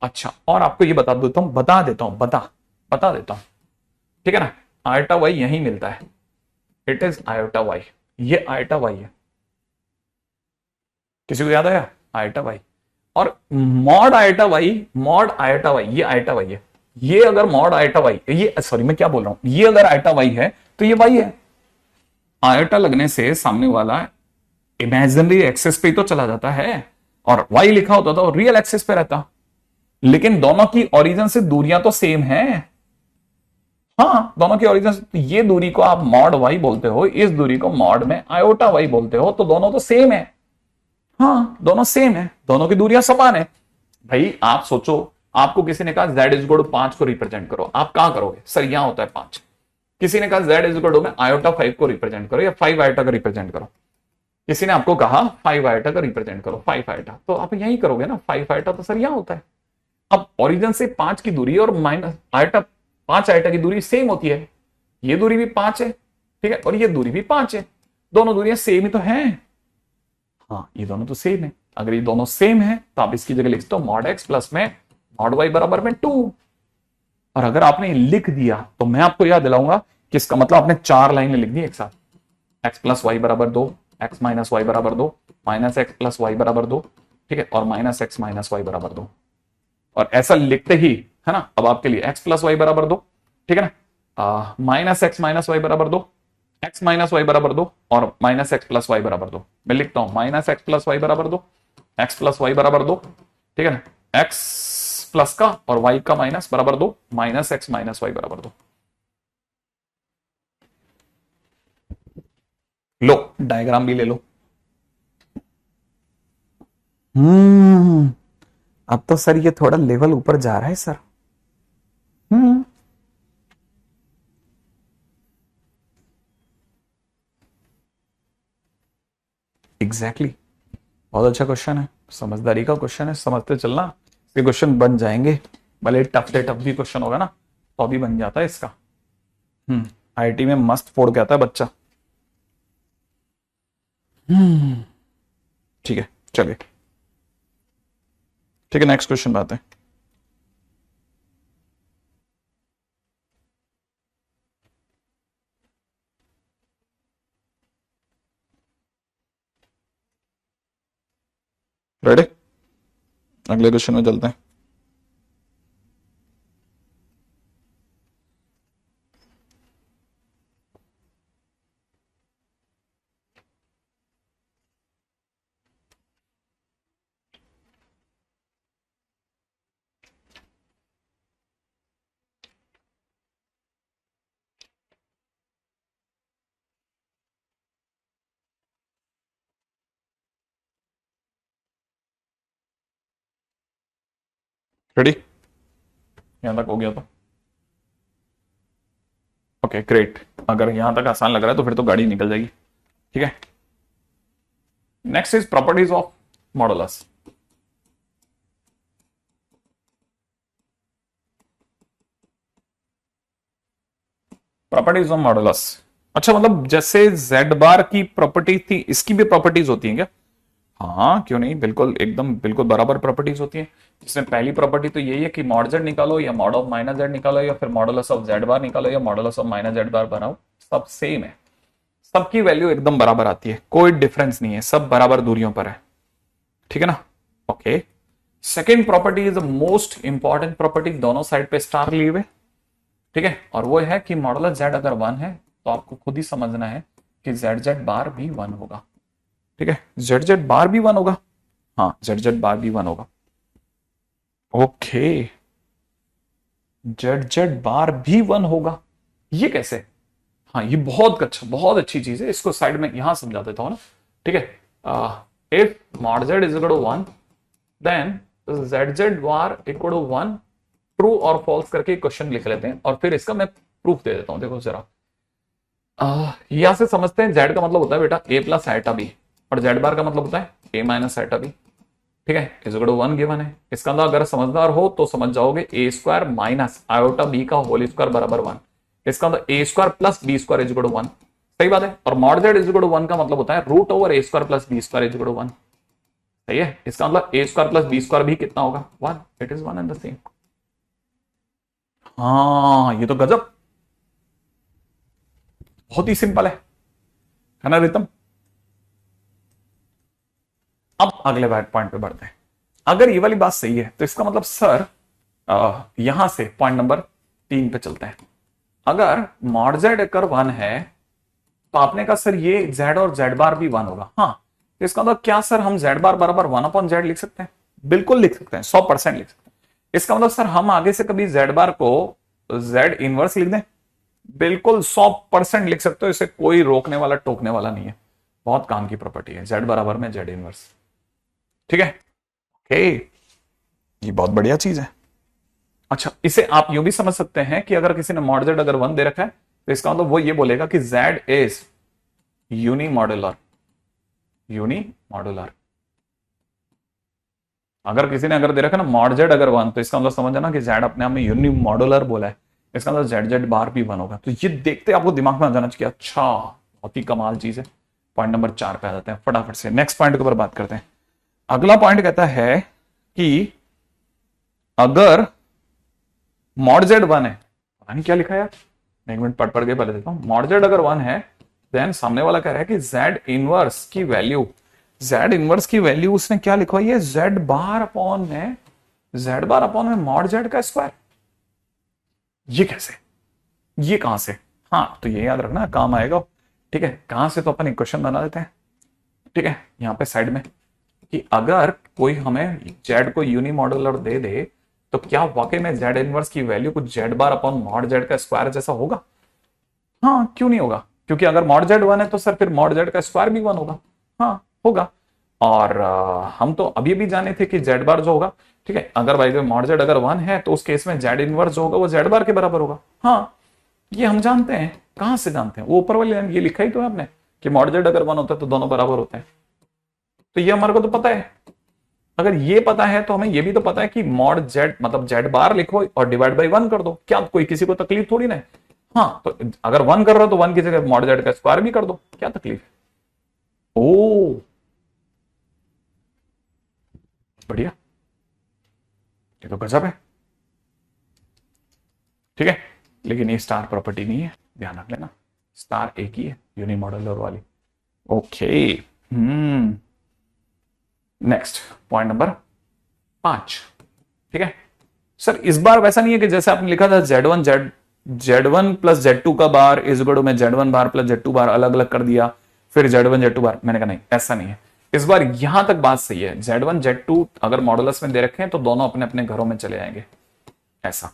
अच्छा, और आपको ये बता देता हूं, ठीक है ना, i/y यही मिलता है, इट इज i/y, ये i/y है, किसी को याद आया i/y, और मॉड i/y ये i/y है, ये अगर मॉड i/y, ये सॉरी मैं क्या बोल रहा हूं, ये अगर i/y है तो ये y है, आयटा लगने से सामने वाला इमेजिनरी एक्सेस पे ही तो चला जाता है, और y लिखा होता तो रियल एक्सेस पे रहता, लेकिन दोनों की ओरिजिन से दूरियां तो सेम है, हाँ, दोनों की ओरिजिन, ये दूरी को आप मॉड वाई बोलते हो, इस दूरी को मॉड में आयोटा वाई बोलते हो, तो दोनों तो सेम है। हाँ, दोनों सेम है, दोनों की दूरियां समान है। भाई आप सोचो, आपको किसी ने कहा z इज इक्वल टू 5 को रिप्रेजेंट करो, आप कहां करोगे? सर यहां होता है 5। किसी ने कहा z इज इक्वल टू में आयोटा 5 को रिप्रेजेंट करो या 5 आयोटा को रिप्रेजेंट करो। किसी ने आपको कहा 5 आयोटा को रिप्रेजेंट करो, 5 आयोटा, तो आप यही करोगे ना, 5 आयोटा तो सर यहां होता है। अब ओरिजिन से 5 की दूरी और माइनस आयोटा 5 आयोटा की दूरी सेम होती है, ये दूरी भी 5 है, ठीक है, और ये दूरी भी 5 है, दोनों दूरियां सेम ही तो हैं। हाँ, ये दोनों तो सेम है। अगर ये दोनों सेम है तो आप इसकी जगह लिख सकते हो मॉड एक्स प्लस में मॉड वाई बराबर में 2। और अगर आपने लिख दिया तो मैं आपको याद दिलाऊंगा कि इसका मतलब आपने 4 लाइनें लिख दी एक साथ, एक्स प्लस वाई बराबर 2, एक्स माइनस वाई बराबर 2, माइनस एक्स प्लस वाई बराबर 2, ठीक है, और माइनस एक्स माइनस वाई बराबर 2। और ऐसा लिखते ही, है ना, अब आपके लिए एक्स प्लस वाई बराबर 2, ठीक है ना, माइनस एक्स माइनस वाई बराबर 2, एक्स माइनस वाई बराबर 2 और माइनस एक्स प्लस वाई बराबर 2। मैं लिखता हूं माइनस एक्स प्लस वाई बराबर 2, एक्स प्लस वाई बराबर 2, ठीक है ना, एक्स प्लस का और वाई का माइनस बराबर 2, माइनस एक्स माइनस वाई बराबर 2। लो डायग्राम भी ले लो। हम्म, अब तो सर ये थोड़ा लेवल ऊपर जा रहा है सर। हम्म, एग्जैक्टली exactly. बहुत अच्छा क्वेश्चन है, समझदारी का क्वेश्चन है, समझते चलना, ये क्वेश्चन बन जाएंगे, भले टफ से टफ भी क्वेश्चन होगा ना तो भी बन जाता है इसका। आईआईटी में मस्त फोड़ के आता है बच्चा। ठीक है, चलिए, ठीक है, नेक्स्ट क्वेश्चन बात है। रेडी, अगले क्वेश्चन में चलते हैं। रेडी, यहां तक हो गया तो ओके ग्रेट। अगर यहां तक आसान लग रहा है तो फिर तो गाड़ी निकल जाएगी। ठीक है, next is properties of modulus. Properties of modulus, अच्छा मतलब जैसे z बार की प्रॉपर्टी थी इसकी भी प्रॉपर्टीज होती हैं क्या? हाँ क्यों नहीं, बिल्कुल एकदम बिल्कुल बराबर प्रॉपर्टीज होती हैं। इसमें पहली प्रॉपर्टी तो यही है कि मॉड z निकालो या मॉड ऑफ माइनस z निकालो या फिर मॉडुलस ऑफ z बार निकालो या मॉडुलस ऑफ माइनस z बार बनाओ, सब सेम है, सबकी वैल्यू एकदम बराबर आती है, कोई डिफरेंस नहीं है, सब बराबर दूरियों पर है। ठीक है ना, okay. Second property is the most important property, दोनों साइड पे स्टार लिए हुए, ठीक है, और वो है कि मॉडुलस z अगर 1 है तो आपको खुद ही समझना है कि z बार भी 1 होगा। ठीक है, z बार भी 1 होगा, हाँ z बार भी 1 होगा, ओके, z बार भी 1 होगा, ये कैसे? हाँ ये बहुत अच्छा, बहुत अच्छी चीज है, इसको साइड में यहां समझा देता हूं ना। ठीक है, if mod z is equal to 1 then z bar equal to 1, true और फॉल्स करके क्वेश्चन लिख लेते हैं और फिर इसका मैं प्रूफ दे देता हूं। देखो जरा, यहां से समझते हैं z का मतलब होता है बेटा a प्लस आइटा b और z बार का मतलब होता है a माइनस आइटा b। ठीक है, इज इक्वल टू 1 गिवन है, इसका अंदर अगर समझदार हो तो समझ जाओगे a square minus iota b का होल स्क्वायर बराबर 1, इसका अंदर a square plus b square is equal to 1, सही बात है। और mod z is equal to 1 का मतलब होता है root over a square plus b square is equal to 1, सही है, इसका मतलब a square plus b square भी कितना होगा 1, it is 1 and the same. हाँ ये तो गजब, बहुत ही सिंपल है ना रितम। अब अगले पॉइंट पे बढ़ते हैं। अगर ये वाली बात सही है तो इसका मतलब सर यहां से पॉइंट नंबर 3 पे चलते हैं। अगर मॉड z अगर 1 है तो आपने कहा सर ये z और z बार भी 1 होगा, हाँ तो इसका मतलब क्या सर हम z बार बराबर 1 अपॉन z लिख सकते हैं? बिल्कुल लिख सकते हैं, 100% लिख सकते हैं। इसका मतलब सर हम आगे से कभी z बार को z इनवर्स लिख दें? बिल्कुल 100% लिख सकते हो, इसे कोई रोकने वाला टोकने वाला नहीं है। बहुत काम की प्रॉपर्टी है, जेड बराबर में जेड इनवर्स। ठीक है, ओके, ये बहुत बढ़िया चीज है। अच्छा, इसे आप यूं भी समझ सकते हैं कि अगर किसी ने मॉड जेड अगर 1 दे रखा है तो इसका मतलब वो ये बोलेगा कि Z is unimodular. Unimodular, अगर किसी ने अगर दे रखा है ना मॉड जेड अगर 1, तो इसका मतलब समझ ना कि जेड अपने आप में यूनी मॉड्यूलर बोला है, इसका मतलब जेड जेड बार भी 1 होगा। तो ये देखते आपको दिमाग में आ जाना चाहिए, अच्छा बहुत ही कमाल चीज है। पॉइंट नंबर 4 पे आ जाते हैं फटाफट से, नेक्स्ट पॉइंट के ऊपर बात करते हैं। अगला पॉइंट कहता है कि अगर मॉड जेड 1 है, पता नहीं क्या लिखा है यार, एक मिनट पढ़ पढ़ के पहले देता हूं। मॉड जेड अगर 1 है, देन सामने वाला कह रहा है कि जेड इनवर्स की वैल्यू, जेड इनवर्स की वैल्यू उसने क्या लिखा है, जेड बार अपॉन में, जेड बार अपॉन में मॉड जेड का स्क्वायर। ये कैसे, ये कहां से? हाँ तो ये याद रखना काम आएगा। ठीक है, कहां से, तो अपन इक्वेशन बना देते हैं। ठीक है, यहां पे साइड में कि अगर कोई हमें जेड को यूनी मॉड्यूलर दे दे तो क्या वाकई में जेड इनवर्स की वैल्यू कुछ Z bar upon mod Z का स्क्वायर जैसा होगा? हाँ क्यों नहीं होगा, क्योंकि अगर मॉड जेड 1 है तो सर फिर मॉड जेड का स्क्वायर भी 1 होगा। हाँ होगा। और हम तो अभी भी जाने थे कि जेड बार जो होगा, ठीक है, अगर भाई मॉड जेड अगर 1 है तो उस केस में जेड इनवर्स जो होगा वो जेड बार के बराबर होगा। हाँ ये हम जानते हैं, कहां से जानते हैं, वो ऊपर वाले लाइन ये लिखा ही तो है आपने कि मॉड जेड अगर 1 होता है तो दोनों बराबर होते हैं। तो ये हमारे को तो पता है। अगर ये पता है तो हमें ये भी तो पता है कि मॉड जेड मतलब जेड बार लिखो और डिवाइड बाई 1 कर दो, क्या कोई किसी को तकलीफ थोड़ी ना है। हाँ तो अगर 1 कर रहे हो तो 1 की जगह मॉड जेड का स्क्वायर भी कर दो, क्या तकलीफ है। ओ बढ़िया, ये तो गजब है। ठीक है, लेकिन ये स्टार प्रॉपर्टी नहीं है, ध्यान रख लेना, स्टार एक ही है यूनी मॉड्यूलर वाली। ओके, हम्म, नेक्स्ट पॉइंट नंबर 5। ठीक है सर, इस बार वैसा नहीं है कि जैसे आपने लिखा था z one plus z two का बार इज इक्वल टू, मैं z one bar plus z two bar अलग अलग कर दिया फिर z one Z two bar, मैंने कहा नहीं ऐसा नहीं है। इस बार यहां तक बात सही है, जेड वन जेड टू अगर मॉडुलस में दे रखे हैं तो दोनों अपने अपने घरों में चले जाएंगे ऐसा।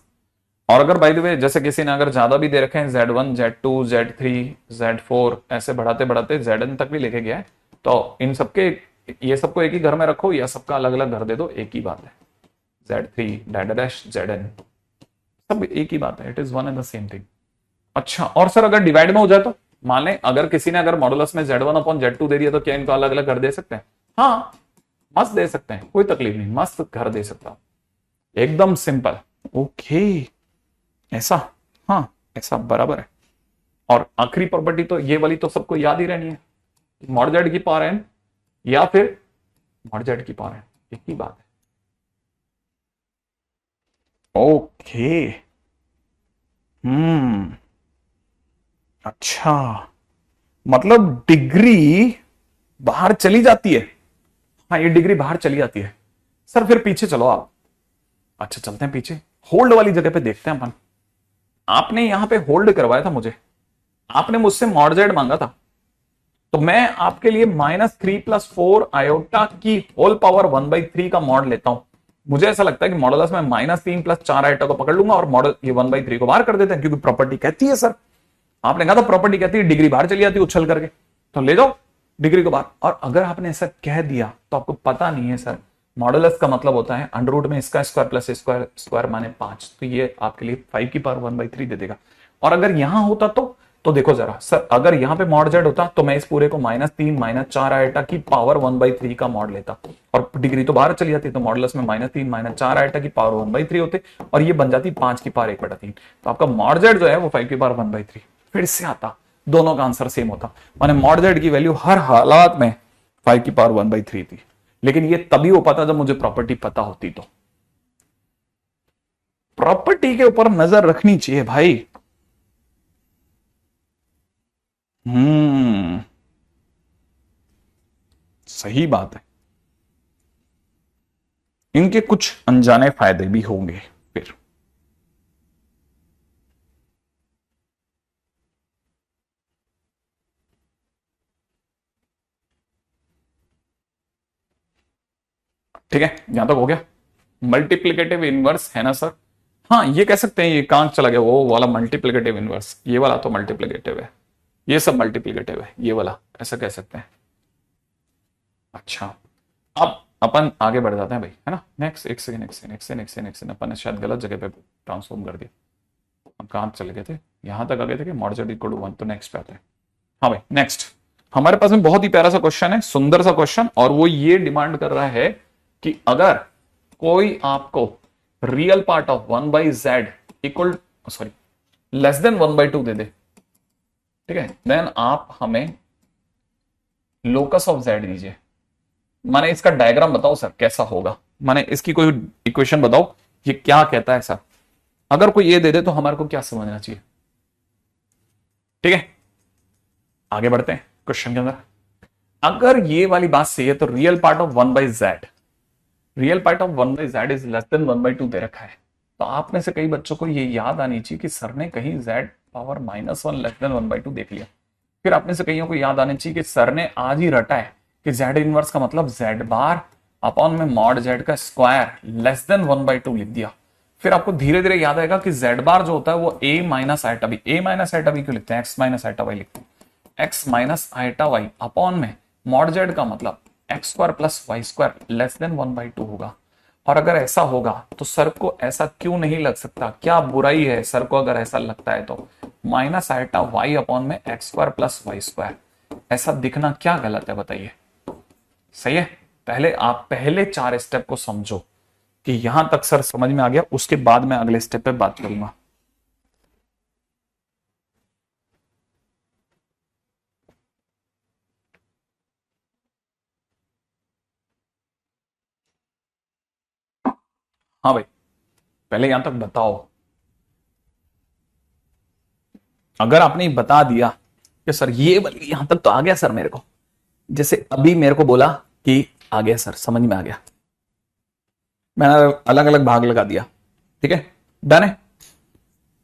और अगर बाय द वे जैसे किसी ने अगर ज्यादा भी दे रखे हैं, Z one Z two Z three Z four ऐसे बढ़ाते बढ़ाते जेड एन तक भी लेके गया है, तो इन सबके ये सबको एक ही घर में रखो या सबका अलग अलग घर दे दो, एक ही बात है। Z three dash dash Z N सब एक ही बात है, it is one and the same thing. अच्छा और सर अगर डिवाइड में हो जाए तो, मान लें अगर किसी ने अगर मॉडुलस में z one upon z two दे दिया तो क्या इनको अलग अलग घर दे सकते हैं? हाँ मस्त दे सकते हैं, कोई तकलीफ नहीं, मस्त घर दे सकता, एकदम सिंपल। ओके ऐसा, हाँ ऐसा बराबर है। और आखिरी प्रॉपर्टी तो ये वाली तो सबको याद ही रहनी है, मॉड जेड की पावर एन या फिर मॉड जेड की पावर एन, एक ही बात है। ओके, हम्म, अच्छा मतलब डिग्री बाहर चली जाती है। हाँ ये डिग्री बाहर चली जाती है। सर फिर पीछे चलो आप, अच्छा चलते हैं पीछे, होल्ड वाली जगह पे देखते हैं अपन। आपने यहां पे होल्ड करवाया था मुझे, आपने मुझसे मॉड जेड मांगा था, तो मैं आपके लिए -3 + 4 आयोटा की होल पावर 1/3 का मॉड लेता हूं। मुझे ऐसा लगता है कि मॉडुलस में -3 + 4 आयोटा को पकड़ लूंगा और मॉडल ये 1/3 को बाहर कर देते हैं, क्योंकि प्रॉपर्टी कहती है सर, आपने कहा था प्रॉपर्टी कहती है डिग्री बाहर चली जाती है उछल करके, तो ले जाओ डिग्री को बाहर। और अगर आपने ऐसा कह दिया तो आपको पता नहीं है सर, मॉडुलस का मतलब होता है अंडर रूट में इसका स्क्वायर प्लस स्क्वायर, स्क्वायर माने 5, तो ये आपके लिए 5 की पावर 1/3 दे देगा। और अगर यहां होता तो देखो जरा सर, अगर यहां पे मॉड जेड होता तो मैं इस पूरे को -3 -4 आयोटा की पावर 1/3 का मॉड लेता और डिग्री तो बाहर चली जाती, तो मॉडुलस में -3 -4 आयोटा की पावर 1/3 होते और ये बन जाती 5 की पावर 1/3। तो आपका मॉड जेड जो है वो 5 की पावर 1/3 फिर से आता, दोनों का आंसर सेम होता, माने मॉड जेड की वैल्यू हर हालात में 5 की पावर 1/3 थी। लेकिन ये तभी हो पाता जब मुझे प्रॉपर्टी पता होती, तो प्रॉपर्टी के ऊपर नजर रखनी चाहिए भाई। हम्म, सही बात है, इनके कुछ अनजाने फायदे भी होंगे फिर। ठीक है यहां तक हो गया, मल्टीप्लिकेटिव इनवर्स है ना सर। हाँ ये कह सकते हैं, ये कहाँ चला गया वो वाला मल्टीप्लिकेटिव इनवर्स, ये वाला तो मल्टीप्लिकेटिव है, ये सब मल्टीप्लिकेटिव है, ये वाला ऐसा कह सकते हैं। अच्छा, अब अपन आगे बढ़ जाते हैं भाई, है ना। नेक्स्ट, एक सेकंड एक सेकंड एक सेकंड एक सेकंड एक सेकंड, अपन ने शायद गलत जगह पे ट्रांसफॉर्म कर दिया। हम कहाँ चले गए थे, यहां तक आ गए थे कि मॉड जेड इक्वल टू 1, तो नेक्स्ट पे आते हैं। हाँ भाई नेक्स्ट, हमारे पास में बहुत ही प्यारा सा क्वेश्चन है, सुंदर सा क्वेश्चन, और वो ये डिमांड कर रहा है कि अगर कोई आपको real part of 1/z equal, sorry, less than 1/2 दे दे, ठीक है, देन आप हमें लोकस ऑफ z दीजिए। माने इसका डायग्राम बताओ सर कैसा होगा, माने इसकी कोई इक्वेशन बताओ, ये क्या कहता है सर। अगर कोई ये दे दे तो हमारे को क्या समझना चाहिए, ठीक है। आगे बढ़ते हैं क्वेश्चन के अंदर। अगर ये वाली बात सही है तो real part of 1/z, real part of 1/z is less than 1/2 दे रखा है, तो आप में से कई बच्चों को ये याद आनी चाहिए कि सर ने कहीं z पावर -1 लेस देन 1/2 देख लिया। फिर आप में से कईयों को याद आनी चाहिए कि सर ने आज ही रटा है कि z इनवर्स का मतलब z बार अपॉन में मॉड z का स्क्वायर लेस देन 1/2 लिख दिया। फिर आपको धीरे धीरे याद आएगा कि z बार जो होता है वो a minus iota B, a minus iota B क्यों लिखते हैं, x माइनस आइटा वाई लिखते हैं, x minus iota Y upon में मॉड z का मतलब X square plus Y square less than 1/2 होगा। और अगर ऐसा होगा तो सर को ऐसा क्यों नहीं लग सकता, क्या बुराई है सर को अगर ऐसा लगता है तो, माइनस आइटा वाई अपॉन में X square plus Y square, ऐसा दिखना क्या गलत है बताइए, सही है। पहले आप पहले 4 स्टेप को समझो कि यहां तक सर समझ में आ गया, उसके बाद मैं अगले स्टेप पे बात करूंगा। हाँ भाई, पहले यहां तक बताओ। अगर आपने बता दिया कि सर ये यहां तक तो आ गया सर मेरे को, जैसे अभी मेरे को बोला कि आ गया सर, समझ में आ गया, मैंने अलग अलग भाग लगा दिया, ठीक है, डन है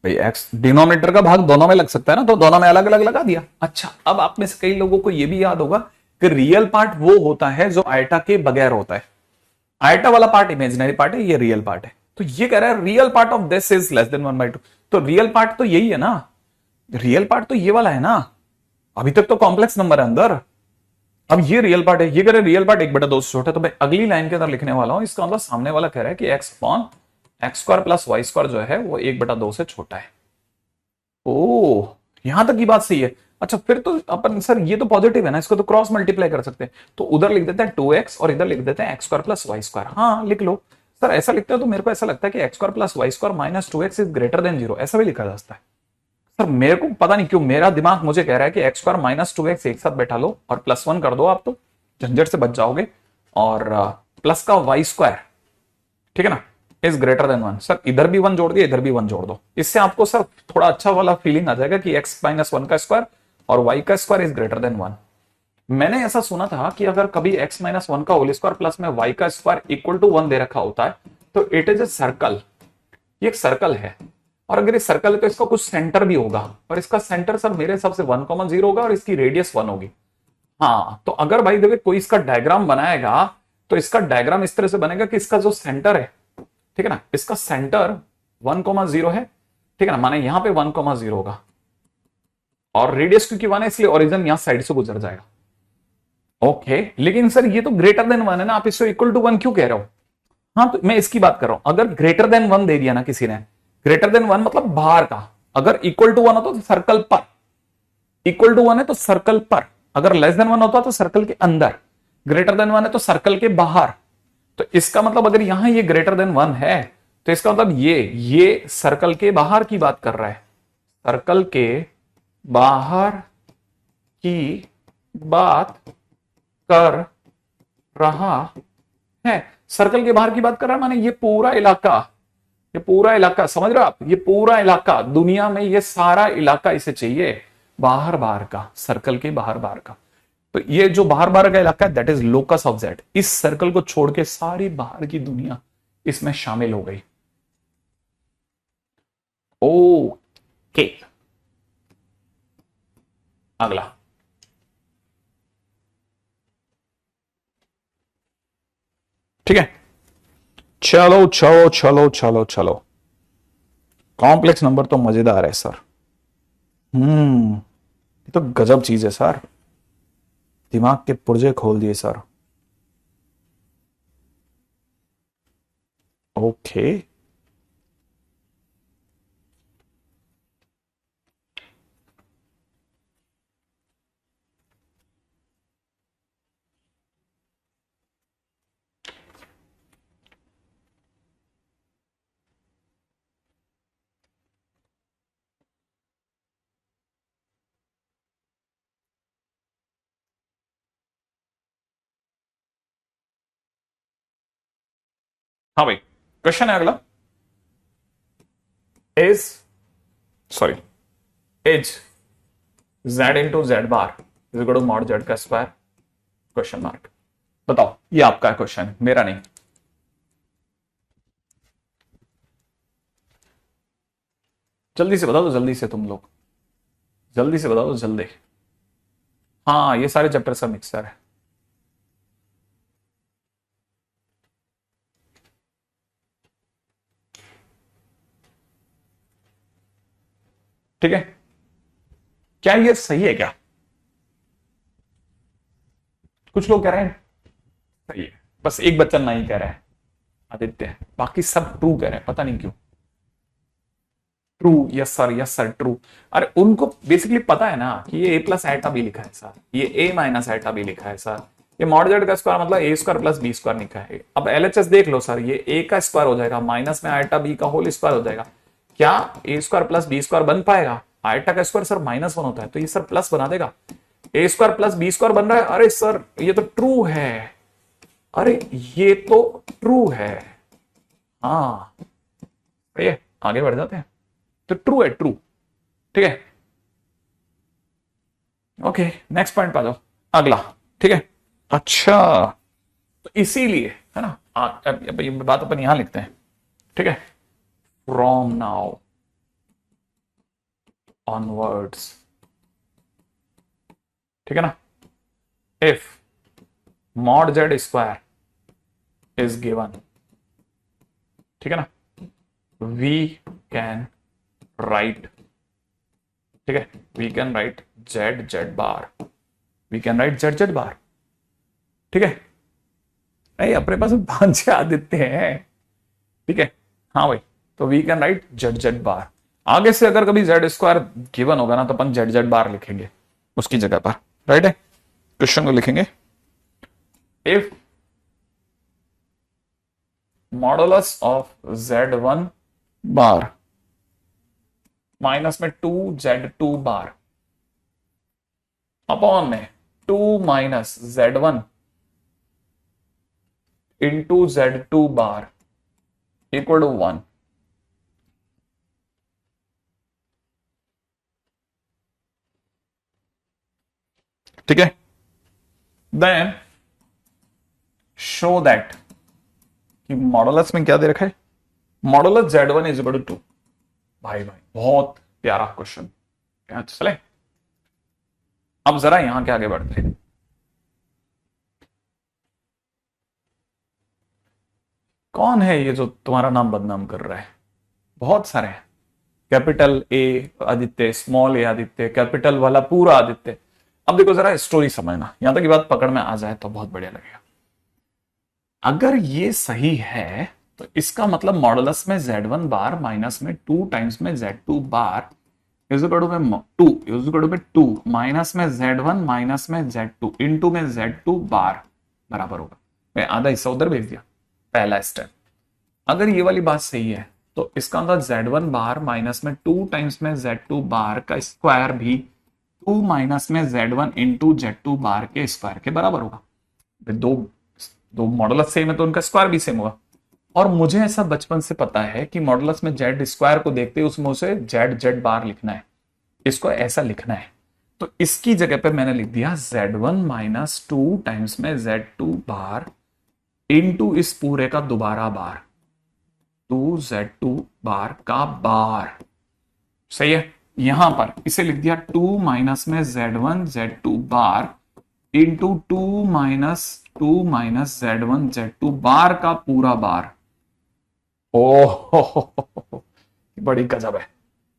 भाई। एक्स डिनोमिनेटर का भाग दोनों में लग सकता है ना, तो दोनों में अलग अलग लगा दिया। अच्छा, अब आप में से कई लोगों को यह भी याद होगा कि रियल पार्ट वो होता है जो आयटा के बगैर होता है, आयटा वाला पार्ट इमेजिनरी पार्ट है, ये रियल पार्ट है। तो ये कह रहा है real part of this is less than 1/2, तो रियल पार्ट तो यही है ना, रियल पार्ट तो ये वाला है ना, अभी तक तो कॉम्प्लेक्स नंबर है अंदर। अब ये रियल पार्ट है, ये कह रहे रियल पार्ट 1/2 से छोटा है, तो भाई अगली लाइन के अंदर लिखने वाला हूं, इसका मतलब सामने वाला कह रहा है कि X upon X square plus Y square जो है वो 1/2 से छोटा है। ओ, यहां तक की बात सही है। अच्छा, फिर तो अपन सर ये तो पॉजिटिव है ना, इसको तो क्रॉस मल्टीप्लाई कर सकते हैं, तो उधर लिख देते हैं 2x और इधर लिख देते हैं X square plus Y square. हाँ लिख लो सर, ऐसा लिखते हो तो मेरे को ऐसा लगता है कि X square plus Y square minus 2x is greater than 0, ऐसा भी लिखा जा सकता है। सर मेरे को पता नहीं क्यों मेरा दिमाग मुझे कह रहा है कि एक्स स्क्वायर माइनस 2x एक साथ बैठा लो और +1 कर दो, आप तो झंझट से बच जाओगे, और प्लस का वाई स्क्वायर, ठीक है ना, इज ग्रेटर देन 1। सर इधर भी 1 जोड़ दिया, इधर भी 1 जोड़ दो, इससे आपको सर थोड़ा अच्छा वाला फीलिंग आ जाएगा कि x माइनस 1 का स्क्वायर और y का स्क्वायर इज ग्रेटर देन 1। मैंने ऐसा सुना था कि अगर कभी x माइनस 1 का होल स्क्वायर प्लस में y का स्क्वायर इक्वल टू 1 दे रखा होता है तो इट इज ए सर्कल, ये एक सर्कल है, और अगर ये सर्कल है तो इसका कुछ सेंटर भी होगा, और इसका सेंटर सर मेरे हिसाब से 1,0 होगा और इसकी रेडियस 1 होगी। हाँ, तो अगर भाई देखो कोई इसका डायग्राम बनाएगा तो इसका डायग्राम इस तरह से बनेगा कि इसका जो सेंटर है, ठीक है ना, इसका सेंटर 1,0 है, ठीक है ना, माने यहां पे 1,0 होगा, और रेडियस क्योंकि 1 है इसलिए ओरिजिन यहां साइड से गुजर जाएगा। ओके, लेकिन सर ये तो ग्रेटर देन 1 है ना, आप इसको इक्वल टू 1 क्यों कह रहे हो। हाँ, तो मैं इसकी बात कर रहा हूं, अगर ग्रेटर देन 1 दे दिया ना किसी ने, ग्रेटर देन 1 मतलब बाहर का, अगर इक्वल टू 1 होता तो सर्कल पर, इक्वल टू 1 है तो सर्कल पर, अगर लेस देन 1 होता तो सर्कल के अंदर, ग्रेटर देन 1 है तो सर्कल के बाहर। तो इसका मतलब अगर यहां ये ग्रेटर देन 1 है तो इसका मतलब ये सर्कल के बाहर की बात कर रहा है, सर्कल के बाहर की बात कर रहा है, सर्कल के बाहर की बात कर रहा है, माने ये पूरा इलाका, ये पूरा इलाका, समझ रहे हो आप, ये पूरा इलाका दुनिया में ये सारा इलाका इसे चाहिए, बाहर बाहर का, सर्कल के बाहर बाहर का। तो ये जो बाहर बाहर का इलाका है that is locus of Z, इस सर्कल को छोड़ के सारी बाहर की दुनिया इसमें शामिल हो गई। ओके, अगला, ठीक है, चलो चलो चलो चलो चलो, कॉम्प्लेक्स नंबर तो मजेदार है सर। ये तो गजब चीज है सर, दिमाग के पुर्जे खोल दिए सर। ओके। हाँ भाई, क्वेश्चन है अगला। Is sorry is z into Z bar is equal to mod Z का स्क्वायर, क्वेश्चन मार्क। बताओ, ये आपका क्वेश्चन, मेरा नहीं। जल्दी से बता दो, जल्दी से तुम लोग, जल्दी से बता दो जल्दी। हाँ, ये सारे चैप्टर का मिक्सर है। ठीक है, क्या ये सही है क्या? कुछ लोग कह रहे हैं सही है, बस एक बच्चा नहीं कह रहा है, आदित्य। बाकी सब ट्रू कह रहे हैं, पता नहीं क्यों। True, yes sir, yes sir, true. अरे उनको बेसिकली पता है ना कि ये ए प्लस एटा भी लिखा है सर, ये ए माइनस एटा भी लिखा है सर, ये मॉड जेड का स्क्वायर मतलब ए स्क्वायर प्लस बी स्क्वायर लिखा है। अब एलएचएस देख लो सर, ये ए का स्क्वायर हो जाएगा माइनस में आयटा बी का होल स्क्वायर हो जाएगा। क्या ए स्क्वायर प्लस बी स्क्वायर बन पाएगा? आयटा का स्क्वायर सर माइनस वन होता है, तो ये सर प्लस बना देगा। ए स्क्वायर प्लस बी स्क्वायर बन रहा है, अरे सर ये तो ट्रू है, अरे ये तो ट्रू है। हाँ, ये आगे बढ़ जाते हैं, तो ट्रू है, ट्रू। ठीक है, ओके, नेक्स्ट पॉइंट पा जाओ, अगला। ठीक है, अच्छा, तो इसीलिए है ना, अब ये बात अपन यहां लिखते हैं। ठीक है, फ्रॉम नाउ ऑनवर्ड्स, ठीक है ना, if mod z square is given, ठीक है ना, वी कैन राइट, ठीक है, we can write z z bar, we can write z z bar. ठीक है, नहीं अपने पास 5 आदित्य हैं। ठीक है, हाँ भाई, तो we can write z z bar. आगे से अगर कभी जेड स्क्वायर गिवन होगा ना, तो अपन जेड जेड बार लिखेंगे उसकी जगह पर, राइट है। क्वेश्चन को लिखेंगे, if modulus of z1 bar minus में 2z2 बार अपॉन में 2 minus z1 into z2 bar equal to 1। ठीक है, देन शो दैट कि मॉडुलस में क्या दे रखा है, modulus z1 is equal to 2। भाई भाई बहुत प्यारा क्वेश्चन, चले अब जरा यहां के आगे बढ़ते हैं। कौन है ये जो तुम्हारा नाम बदनाम कर रहा है? बहुत सारे हैं, capital A Aditya, small A Aditya, capital वाला पूरा आदित्य। अब देखो जरा स्टोरी समझना, यहां तक की बात पकड़ में आ जाए तो बहुत बढ़िया लगेगा। अगर ये सही है तो इसका मतलब मॉडुलस में z1 बार माइनस में 2 टाइम्स में z2 बार इज इक्वल में 2 इज इक्वल में 2 माइनस में z1 माइनस में z2 इनटू में z2 बार बराबर होगा। मैं आधा हिस्सा उधर भेज दिया, पहला स्टेप। अगर ये वाली बात सही है तो इसका मतलब z1 बार माइनस में 2 टाइम्स में z2 बार का स्क्वायर भी 2 माइनस में z1 इंटू z2 बार के स्क्वायर के बराबर होगा। दो मॉडुलस सेम है तो उनका स्क्वायर भी सेम होगा। और मुझे ऐसा बचपन से पता है कि मॉडुलस में जेड स्क्वायर को देखते ही उसमें उसे जेड जेड बार लिखना है, इसको ऐसा लिखना है। तो इसकी जगह पे मैंने लिख दिया z1 माइनस 2 टाइम्स में z2 बार इंटू इस पूरे का दोबारा बार 2z2 बार का बार। सही है, यहां पर इसे लिख दिया 2 माइनस में z1 z2 bar into 2 minus z1 z2 बार का पूरा बार। ओह बड़ी गजब है।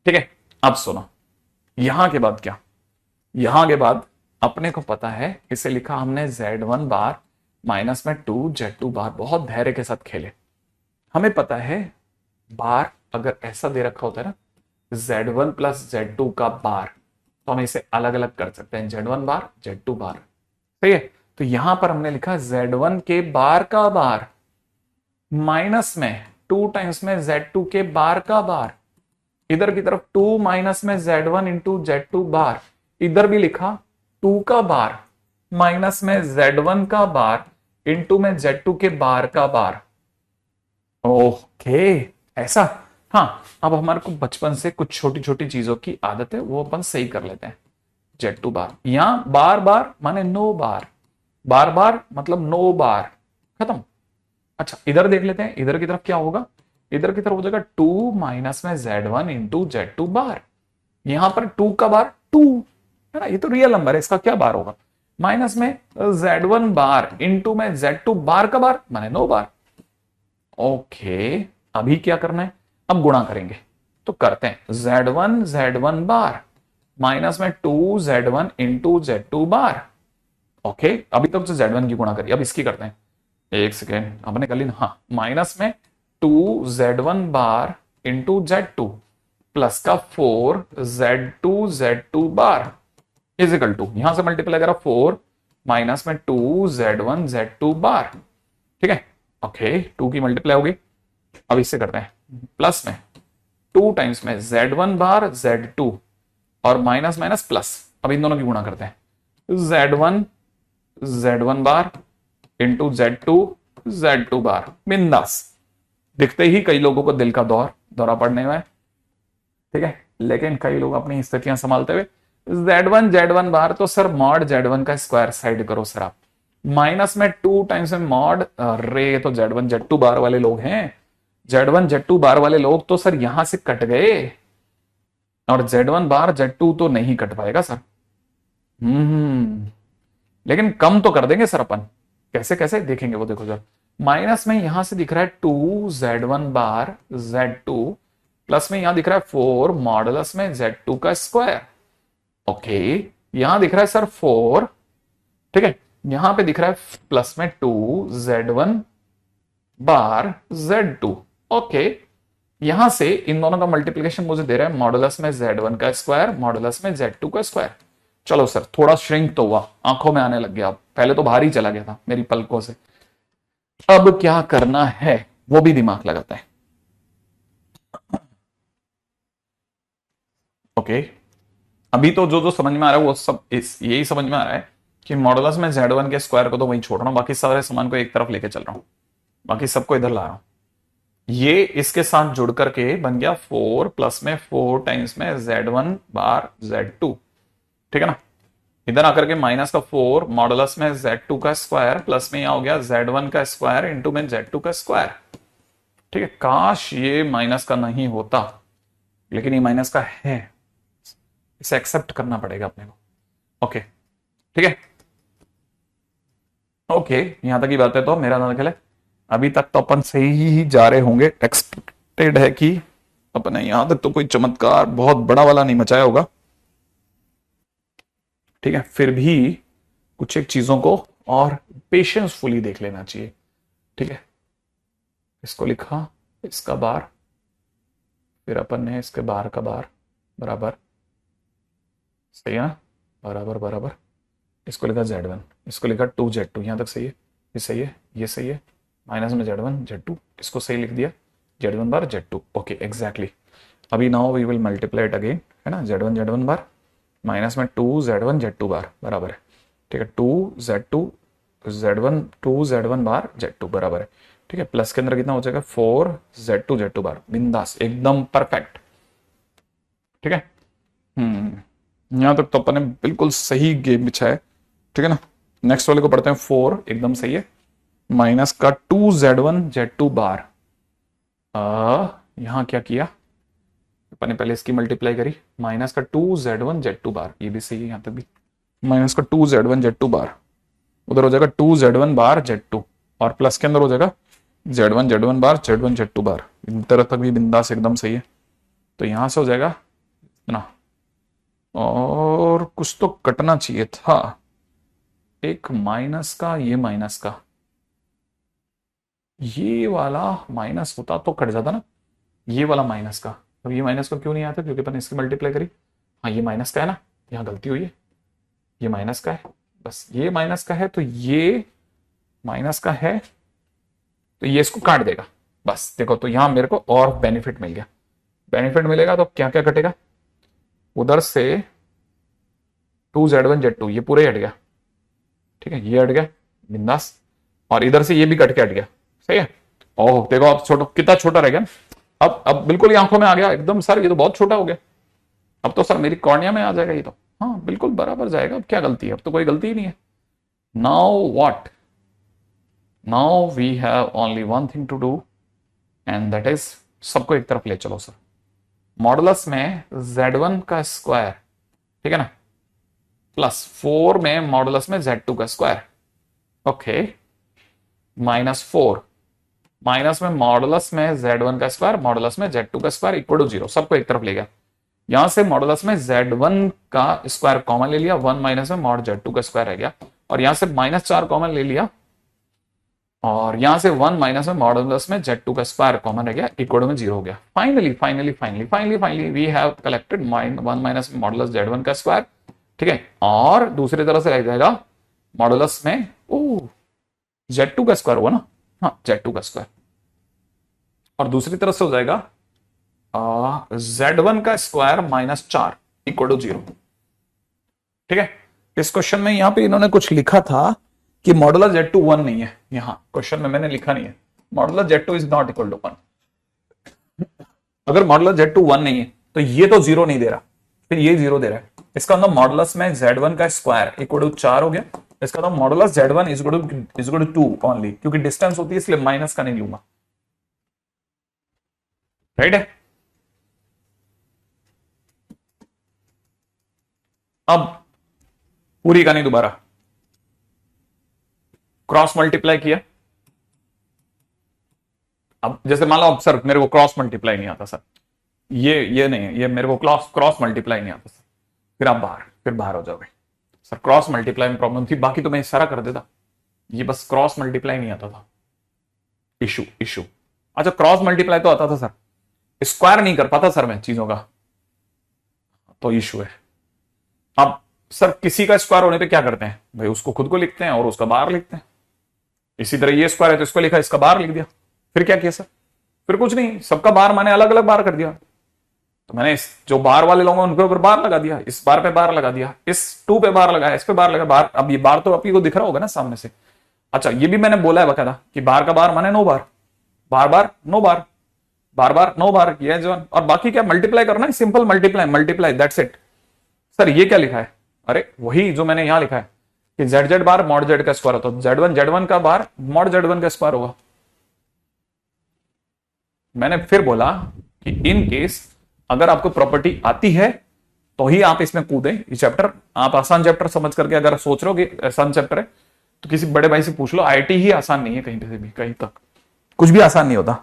ठीक है, अब सुनो, यहां के बाद क्या, यहां के बाद अपने को पता है, इसे लिखा हमने Z1 बार माइनस में 2 Z2 बार। बहुत धैर्य के साथ खेले। हमें पता है बार अगर ऐसा दे रखा होता है ना, Z1 प्लस Z2 का बार, तो हम इसे अलग अलग कर सकते हैं, Z1 बार Z2 बार। सही है, तो यहां पर हमने लिखा Z1 के बार का बार माइनस में 2 टाइम्स में Z2 के बार का बार, इधर की तरफ 2 माइनस में Z1 इंटू Z2 बार, इधर भी लिखा 2 का बार माइनस में Z1 का बार इंटू में Z2 के बार का बार। ओके, ऐसा। हाँ, अब हमारे को बचपन से कुछ छोटी छोटी चीजों की आदत है, वो अपन सही कर लेते हैं। Z2 बार, यहां बार बार माने नो बार, बार बार मतलब नो बार, खत्म। अच्छा, इधर देख लेते हैं, इधर की तरफ क्या होगा, इधर की तरफ हो जाएगा 2 माइनस में Z1 इंटू Z2 बार। यहां पर 2 का बार 2 है ना, ये तो रियल नंबर है, इसका क्या बार होगा, माइनस में Z1 बार इंटू में Z2 बार का बार माने नो बार। ओके, अभी क्या करना है, अब गुणा करेंगे, तो करते हैं Z1 बार माइनस में 2 Z1 इंटू Z2 बार। ओके, अभी तक तो Z1 की गुणा करी, अब इसकी करते हैं। एक सेकेंड, हमने कर ली ना, हाँ, माइनस में 2 Z1 bar into Z2 plus का 4 Z2 बार इजिकल टू, यहां से मल्टीप्लाई करा 4 माइनस में 2 Z1 बार। ठीक है, ओके, 2 की मल्टीप्लाई होगी। अब इससे करते हैं प्लस में 2 टाइम्स में Z1 बार Z2 और माइनस माइनस प्लस, अब इन दोनों की गुणा करते हैं, Z1 बार इंटू Z2 बार। बिंदास, दिखते ही कई लोगों को दिल का दौरा पड़ने में, ठीक है, लेकिन कई लोग अपनी स्थितियां संभालते हुए Z1 बार, तो सर मॉड Z1 का स्क्वायर साइड करो सर आप, माइनस में 2 टाइम्स में मॉड, अरे तो Z1 Z2 बार वाले लोग हैं, Z1 Z2 बार वाले लोग तो सर यहां से कट गए, और Z1 बार Z2 तो नहीं कट पाएगा सर। लेकिन कम तो कर देंगे सर अपन, कैसे कैसे देखेंगे वो, देखो जरा, माइनस में यहां से दिख रहा है 2 Z1 बार Z2 प्लस में यहां दिख रहा है 4 मॉडुलस में Z2 का स्क्वायर। ओके, यहां दिख रहा है सर 4, ठीक है, यहां पे दिख रहा है प्लस में 2 Z1 बार Z2। ओके, यहां से इन दोनों का मल्टीप्लिकेशन मुझे दे रहा है मॉडुलस में Z1 का स्क्वायर मॉडुलस में Z2 का स्क्वायर। चलो सर, थोड़ा श्रिंक तो हुआ, आंखों में आने लग गया, अब पहले तो बाहर ही चला गया था मेरी पलकों से। अब क्या करना है वो भी दिमाग लगाता है। ओके, अभी तो जो जो समझ में आ रहा है वो सब यही समझ में आ रहा है कि मॉडुलस में Z1 के स्क्वायर को तो वहीं छोड़ रहा हूं, बाकी सारे सामान को एक तरफ लेके चल रहा हूं, बाकी सबको इधर ला रहा हूं। ये इसके साथ जुड़ करके बन गया 4 प्लस में 4 टाइम्स में Z1 बार Z2, ठीक है ना, इधर आकर के माइनस का 4 मॉडुलस में Z2 का स्क्वायर प्लस में यहां हो गया Z1 का स्क्वायर इंटू में Z2 का स्क्वायर। ठीक है, काश ये माइनस का नहीं होता, लेकिन ये माइनस का है, इसे एक्सेप्ट करना पड़ेगा अपने को। ओके, ठीक है, ओके, यहां तक की बात है, तो मेरा ना ख्याल है अभी तक तो अपन सही ही जा रहे होंगे। एक्सपेक्टेड है कि अपने यहां तक तो कोई चमत्कार बहुत बड़ा वाला नहीं मचाया होगा, ठीक है, फिर भी कुछ एक चीजों को और पेशेंसफुली देख लेना चाहिए। ठीक है, इसको लिखा इसका बार, फिर अपन ने इसके बार का बार बराबर, सही है ना, बराबर बराबर, इसको लिखा Z1, इसको लिखा 2Z2, यहां तक सही है, ये सही है, ये सही है, माइनस में Z1 Z2, इसको सही लिख दिया, Z1 bar Z2। Okay, exactly. अभी now we will multiply it again, है ना, Z1 बार माइनस में 2 Z1 Z2 बार बराबर है, ठीक है, 2 Z1 बार Z2 बराबर है, ठीक है, प्लस के अंदर कितना हो जाएगा 4 Z2 बार। बिंदास, एकदम परफेक्ट। ठीक है, यहां तक तो अपन ने बिल्कुल सही गेम बिछा है, ठीक है ना। नेक्स्ट वाले को पढ़ते हैं, 4 एकदम सही है, माइनस का 2 Z1 Z2 बार। यहां क्या किया अपन ने, पहले इसकी मल्टीप्लाई करी, माइनस का 2 Z1 Z2 बार, ये भी सही है, यहां तक भी माइनस का 2 Z1 Z2 बार, उधर हो जाएगा 2 Z1 बार Z2, और प्लस के अंदर हो जाएगा Z1 बार Z1 Z2 बार, इधर तक भी बिंदास एकदम सही है। तो यहां से हो जाएगा इतना, और कुछ तो कटना चाहिए था, एक माइनस का, ये माइनस का, ये वाला माइनस होता तो कट जाता ना, ये वाला माइनस का। अब ये माइनस का क्यों नहीं आता, क्योंकि अपन इसकी मल्टीप्लाई करी। हाँ ये माइनस का है ना, यहाँ गलती हुई है, ये माइनस का है, बस ये माइनस का है, तो ये माइनस का है, तो ये इसको काट देगा बस। देखो तो यहां मेरे को और बेनिफिट मिल गया। बेनिफिट मिलेगा तो क्या क्या कटेगा, उधर से 2z1z2 ये पूरे हट गया, ठीक है, ये हट गया बिंदास, और इधर से ये भी कट के हट गया, सही है। ओह देखो अब छोटा कितना छोटा रह गया, अब बिल्कुल ये आंखों में आ गया एकदम, सर ये तो बहुत छोटा हो गया, अब तो सर मेरी कॉर्निया में आ जाएगा ये तो, हाँ बिल्कुल बराबर जाएगा, अब क्या गलती है, अब तो कोई गलती ही नहीं है। Now what, now we have only one thing to do, and that is, सबको एक तरफ ले चलो सर, मॉडुलस में z1 का स्क्वायर, ठीक है ना, प्लस 4 में मॉडुलस में z2 का स्क्वायर, ओके, -4 माइनस में मॉडुलस में z1 का स्क्वायर, मॉडुलस में z2 का स्क्वायर इक्वल टू 0, सबको एक तरफ ले गया। यहां से मॉडुलस में z1 का स्क्वायर कॉमन ले लिया, 1 माइनस में मॉड z2 का स्क्वायर रह गया, और यहां से -4 कॉमन ले लिया, और यहां से 1 माइनस में मॉडुलस में z2 का स्क्वायर कॉमन रह गया, इक्वल में 0 हो गया। Finally we have collected 1 minus में मॉडुलस z1 का स्क्वायर, ठीक है, और दूसरी तरह से रह जाएगा मॉडुलस में z2 का स्क्वायर हुआ ना, हाँ z2 का स्क्वायर, और दूसरी तरफ से हो जाएगा z1 का स्क्वायर -4 इक्वल टू 0, ठीक है। इस क्वेश्चन में यहां पे इन्होंने कुछ लिखा था कि मॉडुलस z2 1 नहीं है, यहां क्वेश्चन में मैंने लिखा नहीं है modulus z2 is not equal to 1। अगर मॉडुलस z2 1 नहीं है तो ये तो 0 नहीं दे रहा, फिर ये 0 दे रहा है, इसका मतलब मॉडुलस में z1 का स्क्वायर इक्वल टू 4 हो गया, इसका मतलब modulus z1 is equal to 2 only, क्योंकि डिस्टेंस होती है इसलिए माइनस का नहीं लूंगा, राइट है। अब पूरी कहानी दोबारा, क्रॉस मल्टीप्लाई किया, अब जैसे मान लो, अब सर मेरे को क्रॉस मल्टीप्लाई नहीं आता सर, ये नहीं है, ये मेरे को क्रॉस मल्टीप्लाई नहीं आता सर, फिर आप बाहर हो जाओगे सर, क्रॉस मल्टीप्लाई में प्रॉब्लम थी, बाकी तो मैं सारा कर देता, ये बस क्रॉस मल्टीप्लाई नहीं आता था, इशू। अच्छा क्रॉस मल्टीप्लाई तो आता था सर, स्क्वायर नहीं कर पाता सर मैं चीजों का, तो इशू है। अब सर किसी का स्क्वायर होने पे क्या करते हैं भाई, उसको खुद को लिखते हैं और उसका बाहर लिखते हैं, इसी तरह ये स्क्वायर है तो इसको लिखा, इसका बाहर लिख दिया, फिर क्या किया सर, फिर कुछ नहीं, सबका बार मैंने अलग अलग बार कर दिया, तो मैंने इस जो बार वाले लोग हैं उनके ऊपर बार लगा दिया, इस बार पे बार लगा दिया, इस 2 पे बार लगाया, इस पे बार लगा बार, अब ये बार तो आपकी को दिख रहा होगा ना सामने से। अच्छा ये भी मैंने बोला है बकायदा कि बार का बार माने 9 बार, बार 9 बार, बार 9 बार, ये जो, और बाकी क्या मल्टीप्लाई करना है, simple multiply that's it. Sir ये क्या लिखा है, अरे वही जो मैंने यहां लिखा है कि z बार मॉड z का स्क्वायर होता है, z1 का बार मॉड z1 का स्क्वायर होगा। मैंने फिर बोला कि इन केस अगर आपको प्रॉपर्टी आती है तो ही आप इसमें कूदें, ये चैप्टर आप आसान चैप्टर समझ करके अगर सोच रहे हो कि आसान चैप्टर है तो किसी बड़े भाई से पूछ लो, आईटी ही आसान नहीं है कहीं से भी, कहीं तक कुछ भी आसान नहीं होता,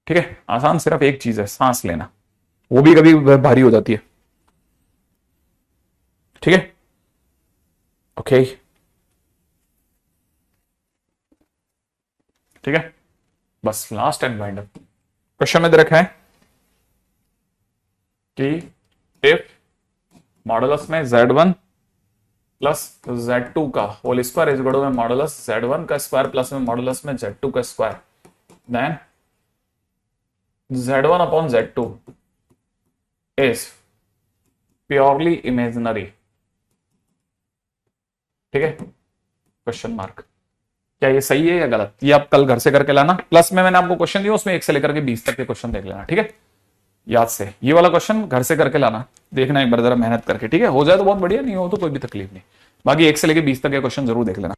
ठीक है। आसान सिर्फ एक चीज है, सांस लेना, वो भी कभी भारी हो जाती है, ठीक है, ओके ठीक है। बस last and wind up question में दे रखा है कि इफ मॉडुलस में z1 प्लस z2 का whole square is equal to modulus z1 का स्क्वायर प्लस में मॉडुलस में z2 का square, then z1 upon z2 is purely imaginary, ठीक है, क्वेश्चन मार्क। क्या ये सही है या गलत, ये आप कल घर से करके लाना, प्लस में मैंने आपको क्वेश्चन दिया उसमें 1 से लेकर के 20 तक के क्वेश्चन देख लेना, ठीक है, याद से ये वाला क्वेश्चन घर से करके लाना, देखना एक बार जरा मेहनत करके, ठीक है, हो जाए तो बहुत बढ़िया, नहीं हो तो कोई भी तकलीफ नहीं, बाकी 1 से लेकर 20 तक के क्वेश्चन जरूर देख लेना।